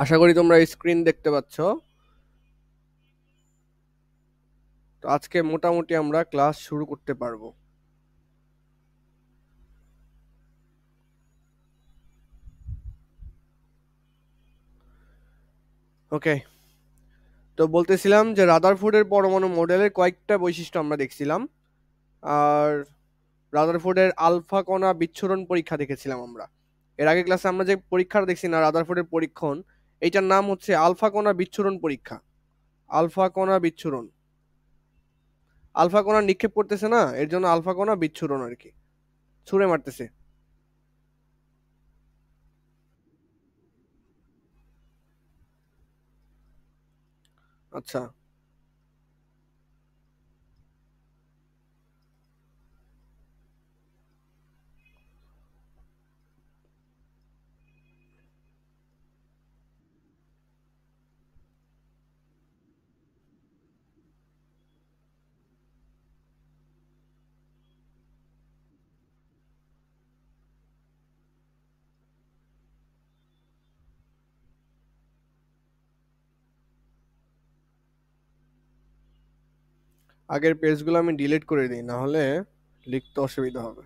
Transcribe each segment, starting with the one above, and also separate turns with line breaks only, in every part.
আশা করি তোমরা স্ক্রিন দেখতে পাচ্ছ। তো আজকে মোটামুটি আমরা ক্লাস শুরু করতে পারবো। ওকে, তো বলতেছিলাম যে রাদারফোর্ডের পরমাণু মডেলের কয়েকটা বৈশিষ্ট্য আমরা দেখছিলাম। আর রাদারফোর্ডের আলফা কণা বিচ্ছুরণ পরীক্ষা দেখেছিলাম আমরা। এর আগে ক্লাসে আমরা যে পরীক্ষাটা দেখছি না, রাদারফোর্ডের পরীক্ষণ, এইটার নাম হচ্ছে আলফা কণা বিচ্ছুরণ পরীক্ষা। আলফা কণা বিচ্ছুরণ, আলফা কণা নিক্ষেপ করতেছে না, এর জন্য আলফা কণা বিচ্ছুরণ আর কি, ছুঁড়ে মারতেছে। আচ্ছা, আগের পেজগুলো আমি ডিলিট করে দিই, না হলে লিখতে অসুবিধা হবে।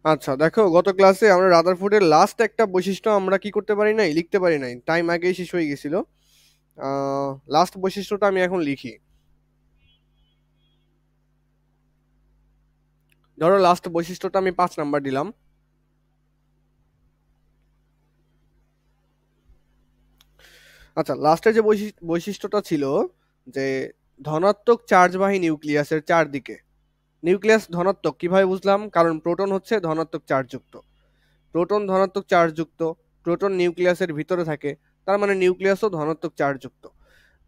আচ্ছা দেখো, গত ক্লাসে আমরা রাদারফোর্ডের লাস্ট একটা বৈশিষ্ট্য আমরা কি করতে পারি নাই, লিখতে পারি নাই, টাইম আগেই শেষ হয়ে গেছিল। লাস্ট বৈশিষ্ট্যটা আমি এখন লিখি। ধরো লাস্ট বৈশিষ্ট্যটা আমি 5 নাম্বার দিলাম। আচ্ছা, লাস্টের যে বৈশিষ্ট্যটা ছিল যে ধনাত্মক চার্জবাহী নিউক্লিয়াসের চারদিকে, নিউক্লিয়াস ধনাত্মক কিভাবে বুঝলাম, কারণ প্রোটন হচ্ছে ধনাত্মক চার্জযুক্ত, প্রোটন ধনাত্মক চার্জযুক্ত, প্রোটন নিউক্লিয়াসের ভিতরে থাকে, তার মানে নিউক্লিয়াসও ধনাত্মক চার্জযুক্ত।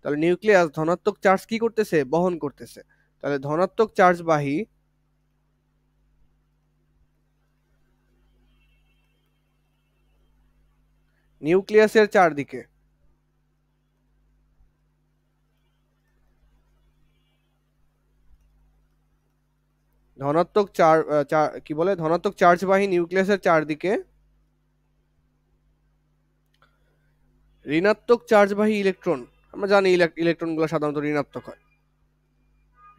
তাহলে নিউক্লিয়াস ধনাত্মক চার্জ কি করতেছে, বহন করতেছে। তাহলে ধনাত্মক চার্জবাহী নিউক্লিয়াসের চারদিকে, ধনাত্মক কি বলে, ধনাত্মক চার্জবাহী নিউক্লিয়াসের চারদিকে ঋণাত্মক চার্জবাহী ইলেকট্রন, আমরা জানি ইলেকট্রনগুলো সাধারণত ঋণাত্মক হয়,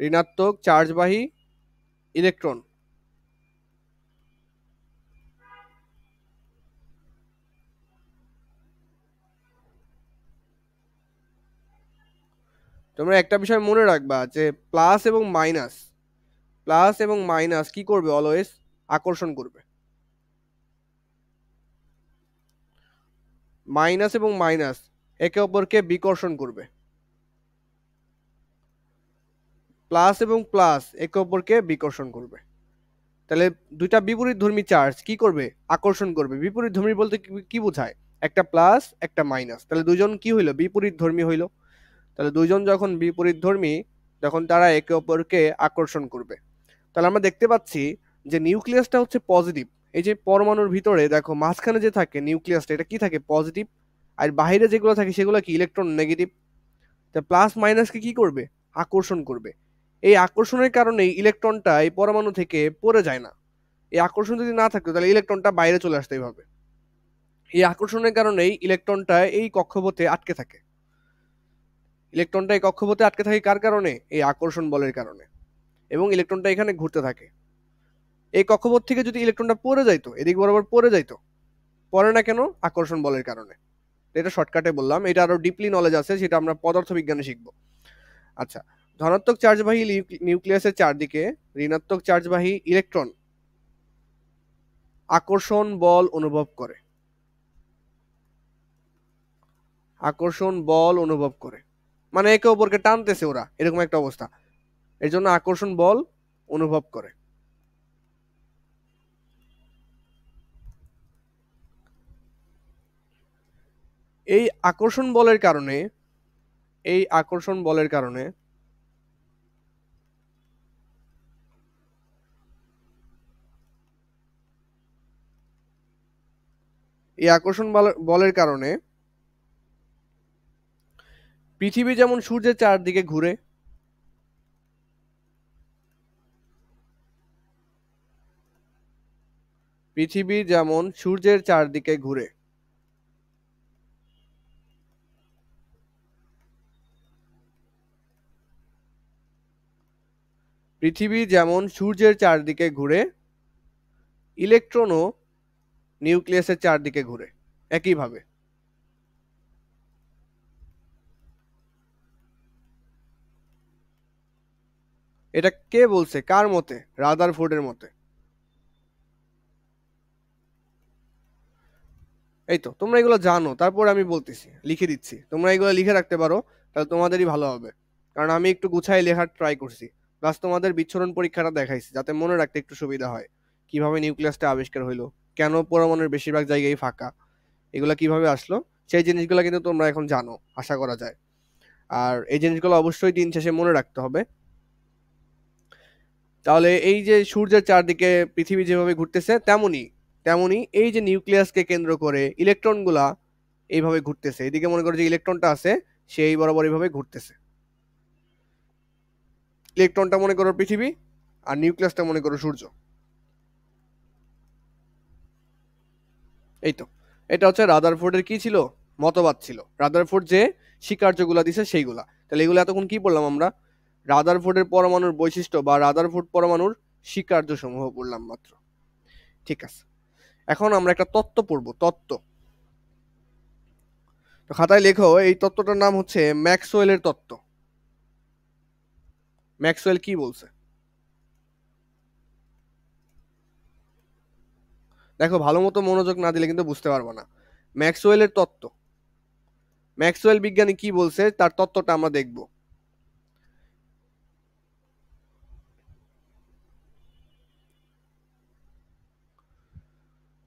ঋণাত্মক চার্জবাহী ইলেকট্রন। তোমরা একটা বিষয় মনে রাখবা যে প্লাস এবং মাইনাস, প্লাস এবং মাইনাস কি করবে, অলওয়েজ আকর্ষণ করবে। মাইনাস এবং মাইনাস একে অপরকে বিকর্ষণ করবে, প্লাস এবং প্লাস একে অপরকে বিকর্ষণ করবে। তাহলে দুইটা বিপরীতধর্মী চার্জ কি করবে, আকর্ষণ করবে। বিপরীতধর্মী বলতে কি কি বোঝায়, একটা প্লাস একটা মাইনাস, তাহলে দুইজন কি হইলো, বিপরীতধর্মী হইলো। তাহলে দুইজন যখন বিপরীতধর্মী, তখন তারা একে অপরকে আকর্ষণ করবে। তাহলে আমরা দেখতে পাচ্ছি যে নিউক্লিয়াসটা হচ্ছে পজিটিভ। এই যে পরমাণুর ভিতরে দেখো মাঝখানে যে থাকে নিউক্লিয়াসটা, এটা কি থাকে, পজিটিভ। আর বাইরে যেগুলো থাকে সেগুলো কি, ইলেকট্রন, নেগেটিভ। তা প্লাস মাইনাসকে কি করবে, আকর্ষণ করবে। এই আকর্ষণের কারণেই ইলেকট্রনটা এই পরমাণু থেকে পড়ে যায় না। এই আকর্ষণ যদি না থাকতো তাহলে ইলেকট্রনটা বাইরে চলে আসতে হবে। এই আকর্ষণের কারণেই ইলেকট্রনটা এই কক্ষপথে আটকে থাকে। ইলেকট্রনটা এই কক্ষপথে আটকে থাকে কার কারণে, এই আকর্ষণ বলের কারণে। এবং ইলেকট্রনটা এখানে ঘুরতে থাকে। এই কক্ষপথ থেকে যদি ইলেকট্রনটা পড়ে যাইতো, এদিক বরাবর পড়ে যাইতো, পড়ে না কেন, আকর্ষণ বলের কারণে। এটা শর্টকাটে বললাম, এটা আরো ডিপলি নলেজ আছে, সেটা আমরা পদার্থবিজ্ঞানে শিখবো। আচ্ছা, ধনাত্মক চার্জবাহী নিউক্লিয়াসের চারদিকে ঋণাত্মক চার্জবাহী ইলেকট্রন আকর্ষণ বল অনুভব করে, আকর্ষণ বল অনুভব করে, মানে একে অপরকে টানতেছে ওরা, এরকম একটা অবস্থা। এর জন্য আকর্ষণ বল অনুভব করে। এই আকর্ষণ বলের কারণে, এই আকর্ষণ বলের কারণে এই আকর্ষণ বলের কারণে পৃথিবী যেমন সূর্যের চারদিকে ঘুরে, পৃথিবী যেমন সূর্যের চারদিকে ঘুরে, পৃথিবী যেমন সূর্যের চারদিকে ঘুরে, ইলেকট্রনও নিউক্লিয়াসের চারদিকে ঘুরে একইভাবে। এটা কে বলছে, কার মতে? রাদারফোর্ডের মতে। এই তো তোমরা এগুলো জানো, তারপর আমি বলতেছি, লিখে দিচ্ছি, তোমরা এগুলো লিখে রাখতে পারো, তাহলে তোমাদেরই ভালো হবে। কারণ আমি একটু গুছাই লেখার ট্রাই করছি, প্লাস তোমাদের বিচ্ছুরণ পরীক্ষাটা দেখাইছি যাতে মনে রাখতে একটু সুবিধা হয়। কিভাবে নিউক্লিয়াসটা আবিষ্কার হইলো, কেন পরমাণুর বেশিরভাগ জায়গায় ফাঁকা, এগুলা কিভাবে আসলো, সেই জিনিসগুলো কিন্তু তোমরা এখন জানো আশা করা যায়। আর এই জিনিসগুলো অবশ্যই দিন শেষে মনে রাখতে হবে। তাহলে এই যে সূর্যের চারদিকে পৃথিবী যেভাবে ঘুরতেছে, তেমনি তেমনি এই যে নিউক্লিয়াসকে কেন্দ্র করে ইলেকট্রনগুলা এইভাবে ঘুরতেছে। এদিকে মনে করো যে ইলেকট্রনটা আছে, সেই বরাবর এইভাবে ঘুরতেছে। ইলেকট্রনটা মনে করো পৃথিবী, আর নিউক্লিয়াসটা মনে করো সূর্য। এই তো, এটা হচ্ছে রাদারফোর্ডের কি ছিল, মতবাদ ছিল। রাদারফোর্ড যে স্বীকার্যগুলা দিছে সেইগুলা। তাহলে এগুলো এতক্ষণ কি বললাম আমরা? রাদারফোর্ডের পরমাণুর বৈশিষ্ট্য বা রাদারফোর্ড পরমাণুর স্বীকার্য সমূহ বললাম মাত্র। ঠিক আছে, এখন আমরা একটা তত্ত্ব পড়বো, তত্ত্ব। তো খাতায় লেখো, এই তত্ত্বটার নাম হচ্ছে ম্যাক্সওয়েলের তত্ত্ব। ম্যাক্সওয়েল কি বলছে দেখো, ভালো মতো মনোযোগ না দিলে কিন্তু বুঝতে পারবো না। ম্যাক্সওয়েলের তত্ত্ব, ম্যাক্সওয়েল বিজ্ঞানী কি বলছে তার তত্ত্বটা আমরা দেখব।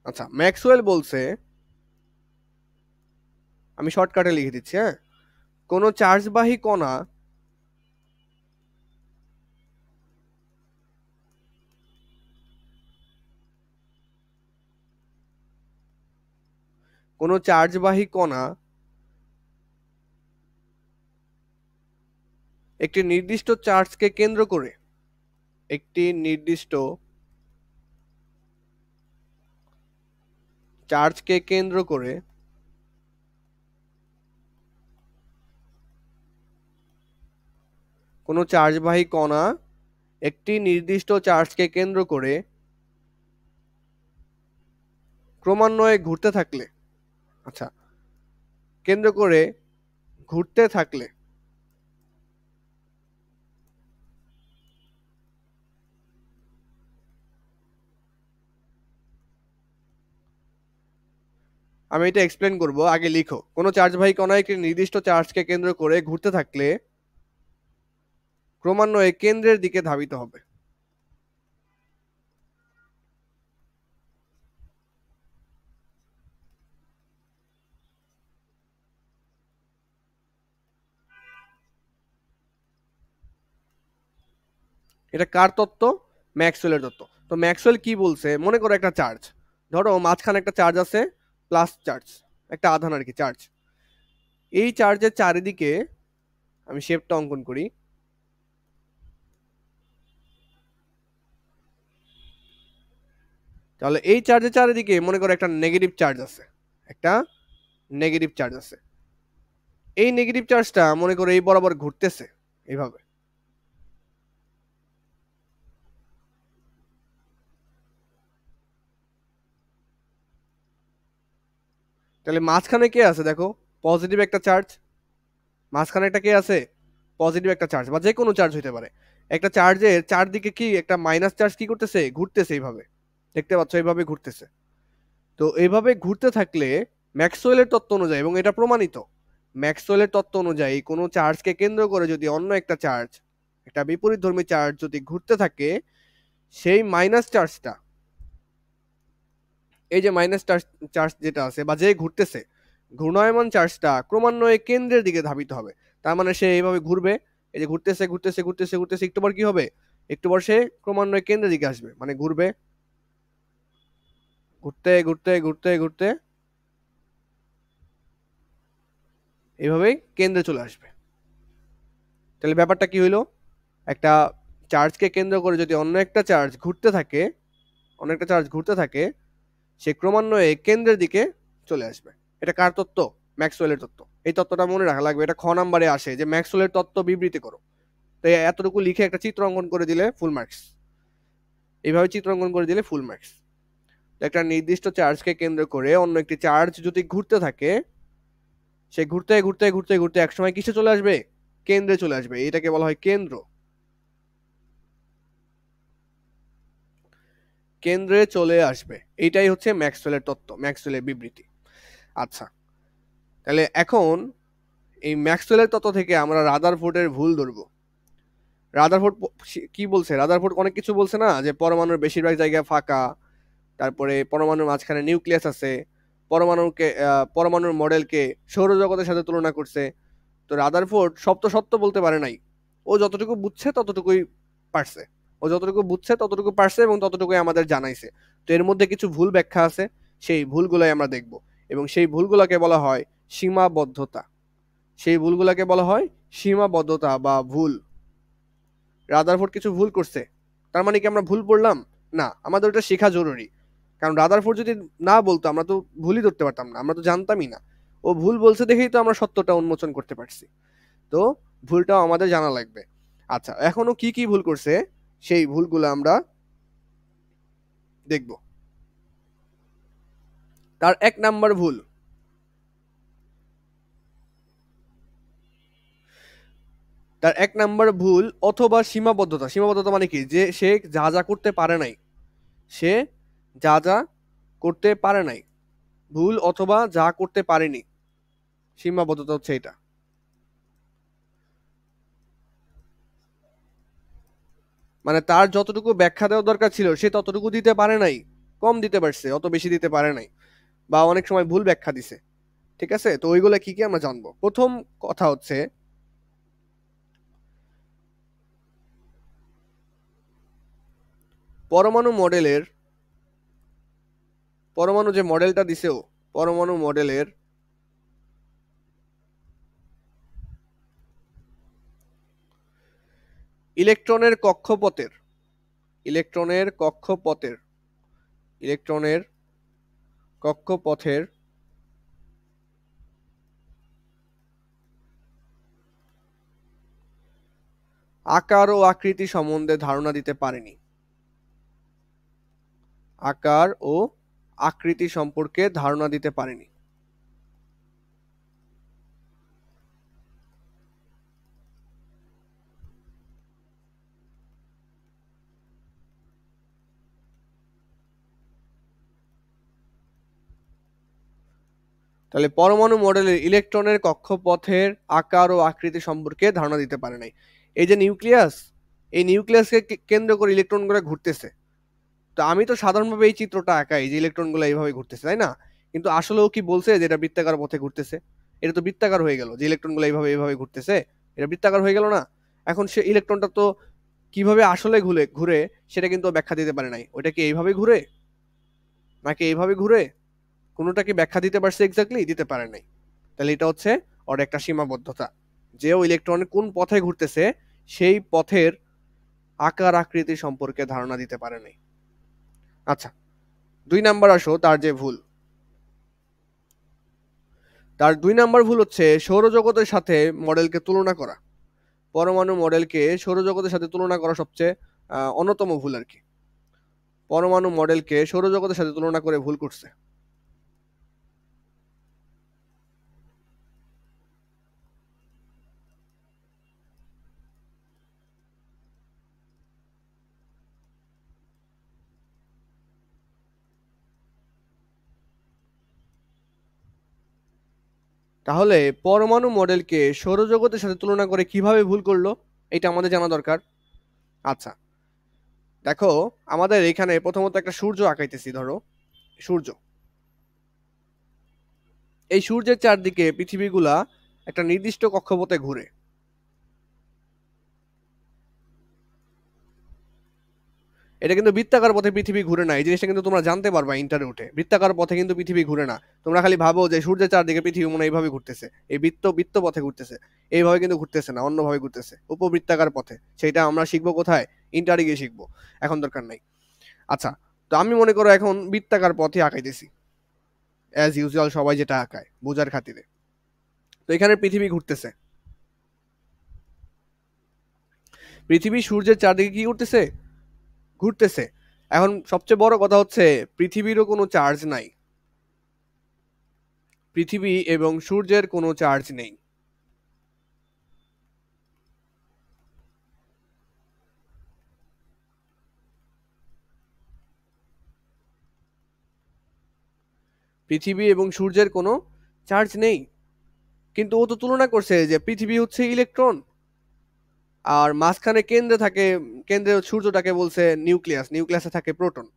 আচ্ছা, ম্যাক্সওয়েল বলছে, আমি শর্টকাটে লিখে দিচ্ছি, হ্যাঁ। কোনো চার্জবাহী কণা, কোনো চার্জবাহী কণা একটি নির্দিষ্ট চার্জকে কেন্দ্র করে, একটি নির্দিষ্ট চার্জকে কেন্দ্র করে কোনো চার্জবাহী কণা একটি নির্দিষ্ট চার্জকে কেন্দ্র করে ক্রমান্বয়ে ঘুরতে থাকলে, আচ্ছা, কেন্দ্র করে ঘুরতে থাকলে আমি এটা এক্সপ্লেন করব, আগে লিখো। কোনো চার্জবাহী কণা একটি নির্দিষ্ট চার্জকে কেন্দ্র করে ঘুরতে থাকলে ক্রমান্বয়ে কেন্দ্রের দিকে ধাবিত হবে। এটা কার তত্ত্ব? ম্যাক্সওয়েলের তত্ত্ব। তো ম্যাক্সওয়েল কি বলছে, মনে করো একটা চার্জ, ধরো মাঝখানে একটা চার্জ আছে, প্লাস চার্জ, একটা আধান আর কি চার্জ। এই চার্জের চারিদিকে আমি শেপটা অঙ্কন করি। তাহলে এই চার্জের চারিদিকে মনে করো একটা নেগেটিভ চার্জ আছে, একটা নেগেটিভ চার্জ আছে। এই নেগেটিভ চার্জটা মনে করো এই বরাবর ঘুরতেছে এইভাবে। তাহলে মাঝখানে কে আছে দেখো, পজিটিভ একটা চার্জ। মাঝখানে একটা কে আছে, পজিটিভ একটা চার্জ, বা যে কোনো চার্জ হইতে পারে। একটা চার্জের চারদিকে কি একটা মাইনাস চার্জ কি করতেছে, ঘুরতেছে এইভাবে, দেখতে পাচ্ছ এইভাবে ঘুরতেছে। তো এইভাবে ঘুরতে থাকলে ম্যাক্সওয়েলের তত্ত্ব অনুযায়ী, এবং এটা প্রমাণিত, ম্যাক্সওয়েলের তত্ত্ব অনুযায়ী কোনো চার্জকে কেন্দ্র করে যদি অন্য একটা চার্জ, একটা বিপরীতধর্মী চার্জ যদি ঘুরতে থাকে, সেই মাইনাস চার্জটা, এই যে মাইনাস চার্জ, চার্জ যেটা আছে বা যে ঘুরতেছে, ঘূর্ণায়মান চার্জটা ক্রমান্বয়ে কেন্দ্রের দিকে ধাবিত হবে। তার মানে সে এইভাবে ঘুরবে, এই যে ঘুরতেছে ঘুরতেছে ঘুরতেছে ঘুরতেছে, একটু পর কি হবে, একটু পর সে ক্রমান্বয়ে কেন্দ্রের দিকে আসবে, মানে ঘুরবে, ঘুরতে ঘুরতে ঘুরতে ঘুরতে এইভাবে কেন্দ্রে চলে আসবে। তাহলে ব্যাপারটা কি হইলো, একটা চার্জকে কেন্দ্র করে যদি অন্য একটা চার্জ ঘুরতে থাকে সে ক্রমান্বয়ে কেন্দ্রের দিকে চলে আসবে। এটা কার তত্ত্ব? ম্যাক্সওয়েলের তত্ত্ব। এই তত্ত্বটা মনে রাখা লাগবে, এটা খ নাম্বারে আসে যে ম্যাক্সওয়েলের তত্ত্ব বিবৃতি করো। তো এতটুকু লিখে একটা চিত্র অঙ্কন করে দিলে ফুল মার্কস। এইভাবে চিত্র অঙ্কন করে দিলে ফুল মার্কস। একটা নির্দিষ্ট চার্জকে কেন্দ্র করে অন্য একটি চার্জ যদি ঘুরতে থাকে, সে ঘুরতে ঘুরতে ঘুরতে ঘুরতে একসময় কিসে চলে আসবে? কেন্দ্রে চলে আসবে। এটাকে বলা হয় কেন্দ্র। কেন্দ্রে চলে আসবে, এইটাই হচ্ছে ম্যাক্সওয়েলের তত্ত্ব, ম্যাক্সওয়েলের বিবৃতি। আচ্ছা, তাহলে এখন এই ম্যাক্সওয়েলের তত্ত্ব থেকে আমরা রাদারফোর্ডের ভুল ধরবো। রাদারফোর্ড কি বলছে? রাদারফোর্ড অনেক কিছু বলছে না, যে পরমাণুর বেশিরভাগ জায়গায় ফাঁকা, তারপরে পরমাণুর মাঝখানে নিউক্লিয়াস আছে, পরমাণুর মডেলকে সৌরজগতের সাথে তুলনা করছে। তো রাদারফোর্ড সব তো সত্য বলতে পারে নাই, ও যতটুকু বুঝছে ততটুকুই পারছে। এবং ততটুকুই আমাদের জানাইছে। তো এর মধ্যে কিছু ভুল ব্যাখ্যা আছে, সেই ভুলগুলাই আমরা দেখব। এবং সেই ভুলগুলোকে বলা হয় সীমাবদ্ধতা। বা ভুল। রাদারফোর্ড কিছু ভুল করছে, তার মানে কি আমরা ভুল পড়লাম? না, আমাদের ওটা শেখা জরুরি। কারণ রাদারফোর্ড যদি না বলতো আমরা তো ভুলই ধরতে পারতাম না, আমরা তো জানতামই না। ও ভুল বলছে দেখেই তো আমরা সত্যটা উন্মোচন করতে পারছি। তো ভুলটাও আমাদের জানা লাগবে। আচ্ছা, এখনো কি কি ভুল করছে সেই ভুলগুলো আমরা দেখব। তার এক নাম্বার ভুল, অথবা সীমাবদ্ধতা। সীমাবদ্ধতা মানে কি? যে সে যা যা করতে পারে নাই, সে যা যা করতে পারে নাই। ভুল অথবা যা করতে পারেনি, সীমাবদ্ধতা হচ্ছে এটা। মানে তার যতটুকু ব্যাখ্যা দেওয়ার দরকার ছিল সে ততটুকু দিতে পারে নাই, কম দিতে পারছে, অত বেশি দিতে পারে নাই, বা অনেক সময় ভুল ব্যাখ্যা দিছে। ঠিক আছে, তো ওইগুলা কি কি আমরা জানবো। প্রথম কথা হচ্ছে, পরমাণু মডেলের পরমাণু যে মডেলটা দিছেও, পরমাণু মডেলের ইলেকট্রনের কক্ষপথের ইলেকট্রনের কক্ষপথের ইলেকট্রনের কক্ষপথের আকার ও আকৃতি সম্বন্ধে ধারণা দিতে পারেনি। আকার ও আকৃতি সম্পর্কে ধারণা দিতে পারেনি। তাহলে পরমাণু মডেলের ইলেকট্রনের কক্ষপথের আকার ও আকৃতি সম্পর্কে ধারণা দিতে পারে নাই। এই যে নিউক্লিয়াস, এই নিউক্লিয়াসকে কেন্দ্র করে ইলেকট্রনগুলো ঘুরতেছে। তো আমি তো সাধারণভাবে এই চিত্রটা আঁকাই যে ইলেকট্রনগুলো এইভাবে ঘুরতেছে, তাই না? কিন্তু আসলেও কি বলছে যে এটা বৃত্তাকার পথে ঘুরতেছে? এটা তো বৃত্তাকার হয়ে গেল, যে ইলেকট্রনগুলো এইভাবে এইভাবে ঘুরতেছে, এটা বৃত্তাকার হয়ে গেল না? এখন সে ইলেকট্রনটা তো কিভাবে আসলে ঘুরে ঘুরে সেটা কিন্তু ব্যাখ্যা দিতে পারে নাই। ওটা কি এইভাবে ঘুরে নাকি এইভাবে ঘুরে, কোনোটা কি ব্যাখ্যা দিতে পারছে? এক্স্যাক্টলি দিতে পারে নাই। তাহলে এটা হচ্ছে ওর একটা সীমাবদ্ধতা, যে ও ইলেকট্রন কোন পথে ঘুরতেছে সেই পথের আকার আকৃতি সম্পর্কে ধারণা দিতে পারে নাই। আচ্ছা, 2 নাম্বার আসো, তার 2 নাম্বার ভুল হচ্ছে সৌরজগতের সাথে মডেলকে তুলনা করা। পরমাণু মডেলকে সৌরজগতের সাথে তুলনা করা সবচেয়ে অন্যতম ভুল আর কি। পরমাণু মডেলকে সৌরজগতের সাথে তুলনা করে ভুল করছে। তাহলে পরমাণু মডেলকে সৌরজগতের সাথে তুলনা করে কিভাবে ভুল করলো, এটা আমাদের জানা দরকার। আচ্ছা, দেখো, আমাদের এখানে প্রথমত একটা সূর্য আঁকাইতেছি। ধরো সূর্য, এই সূর্যের চারদিকে পৃথিবীগুলা একটা নির্দিষ্ট কক্ষপথে ঘুরে। এটা কিন্তু বৃত্তাকার পথে পৃথিবী ঘুরে না, এই জিনিসটা কিন্তু তোমরা জানতে পারবা ইন্টারে উঠে। বৃত্তাকার পথে কিন্তু পৃথিবী ঘুরে না। তোমরা খালি ভাবো যে সূর্যের চারদিকে পৃথিবী মনে হয় এইভাবে ঘুরতেছে, এই বৃত্ত পথে ঘুরতেছে। এইভাবে কিন্তু ঘুরতেছে না, অন্যভাবে ঘুরতেছে, উপবৃত্তাকার পথে। সেটা আমরা শিখবো কোথায়? ইন্টারে গিয়ে শিখবো, এখন দরকার নাই। আচ্ছা, তো আমি মনে করো এখন বৃত্তাকার পথে আঁকাইতেছি, অ্যাজ ইউজুয়াল সবাই যেটা আঁকায় বোঝার খাতিরে। তো এখানে পৃথিবী ঘুরতেছে, পৃথিবী সূর্যের চারদিকে কি করতেছে? ঘুরতেছে। এখন সবচেয়ে বড় কথা হচ্ছে পৃথিবীরও কোনো চার্জ নাই, পৃথিবী এবং সূর্যের কোনো চার্জ নেই। পৃথিবী এবং সূর্যের কোনো চার্জ নেই, কিন্তু ও তো তুলনা করছে যে পৃথিবী হচ্ছে ইলেকট্রন, আর মাঝখানে কেন্দ্রে থাকে, কেন্দ্রে সূর্যটাকে বলছে নিউক্লিয়াস, নিউক্লিয়াসে থাকে প্রোটন।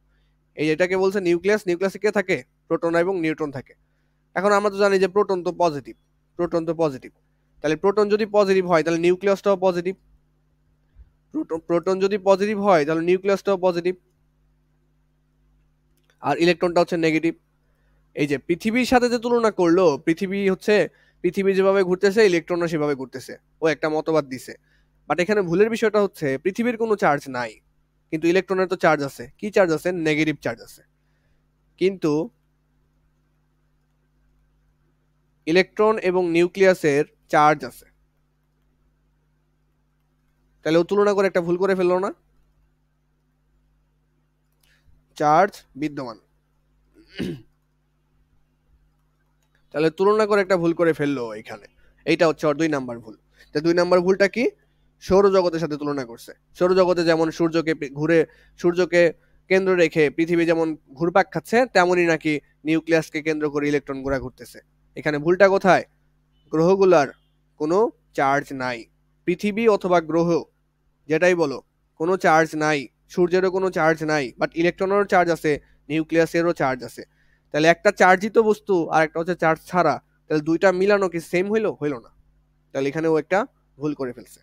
এই এটাকে বলছে নিউক্লিয়াস, নিউক্লিয়াসে কে থাকে? প্রোটন এবং নিউট্রন থাকে। এখন আমরা তো জানি যে প্রোটন তো পজিটিভ, প্রোটন তো পজিটিভ। তাহলে প্রোটন যদি পজিটিভ হয় তাহলে নিউক্লিয়াসটাও পজিটিভ, প্রোটন যদি পজিটিভ হয় তাহলে নিউক্লিয়াসটাও পজিটিভ, আর ইলেকট্রনটা হচ্ছে নেগেটিভ। এই যে পৃথিবীর সাথে যে তুলনা করলো, পৃথিবী হচ্ছে, পৃথিবী যেভাবে ঘুরতেছে ইলেকট্রনও সেভাবে ঘুরতেছে, ও একটা মতবাদ দিছে। বাট এখানে ভুলের বিষয়টা হচ্ছে পৃথিবীর কোনো চার্জ নাই, কিন্তু ইলেকট্রনের তো চার্জ আছে। কি চার্জ আছে? নেগেটিভ চার্জ আছে। কিন্তু ইলেকট্রন এবং নিউক্লিয়াসের চার্জ আছে। তাহলে ও তুলনা করে একটা ভুল করে ফেললো না? চার্জ বিদ্যমান, তাহলে তুলনা করে একটা ভুল করে ফেললো এখানে। এইটা হচ্ছে ওর 2 নাম্বার ভুল। তো 2 নাম্বার ভুলটা কি? সৌরজগতের সাথে তুলনা করছে। সৌরজগতে যেমন সূর্যকে ঘুরে, সূর্যকে কেন্দ্র রেখে পৃথিবী যেমন ঘুরপাক খাচ্ছে, তেমনই নাকি নিউক্লিয়াসকে কেন্দ্র করে ইলেকট্রন গুলা ঘুরতেছে। এখানে ভুলটা কোথায়? গ্রহগুলার কোনো চার্জ নাই, পৃথিবী অথবা গ্রহ যেটাই বলো, কোনো চার্জ নাই। সূর্যেরও কোনো চার্জ নাই, বাট ইলেকট্রনেরও চার্জ আছে, নিউক্লিয়াসেরও চার্জ আছে। তাহলে একটা চার্জিত বস্তু আর একটা হচ্ছে চার্জ ছাড়া, তাহলে দুইটা মিলানো কি সেম হইলো? হইলো না। তাহলে এখানে ও একটা ভুল করে ফেলছে।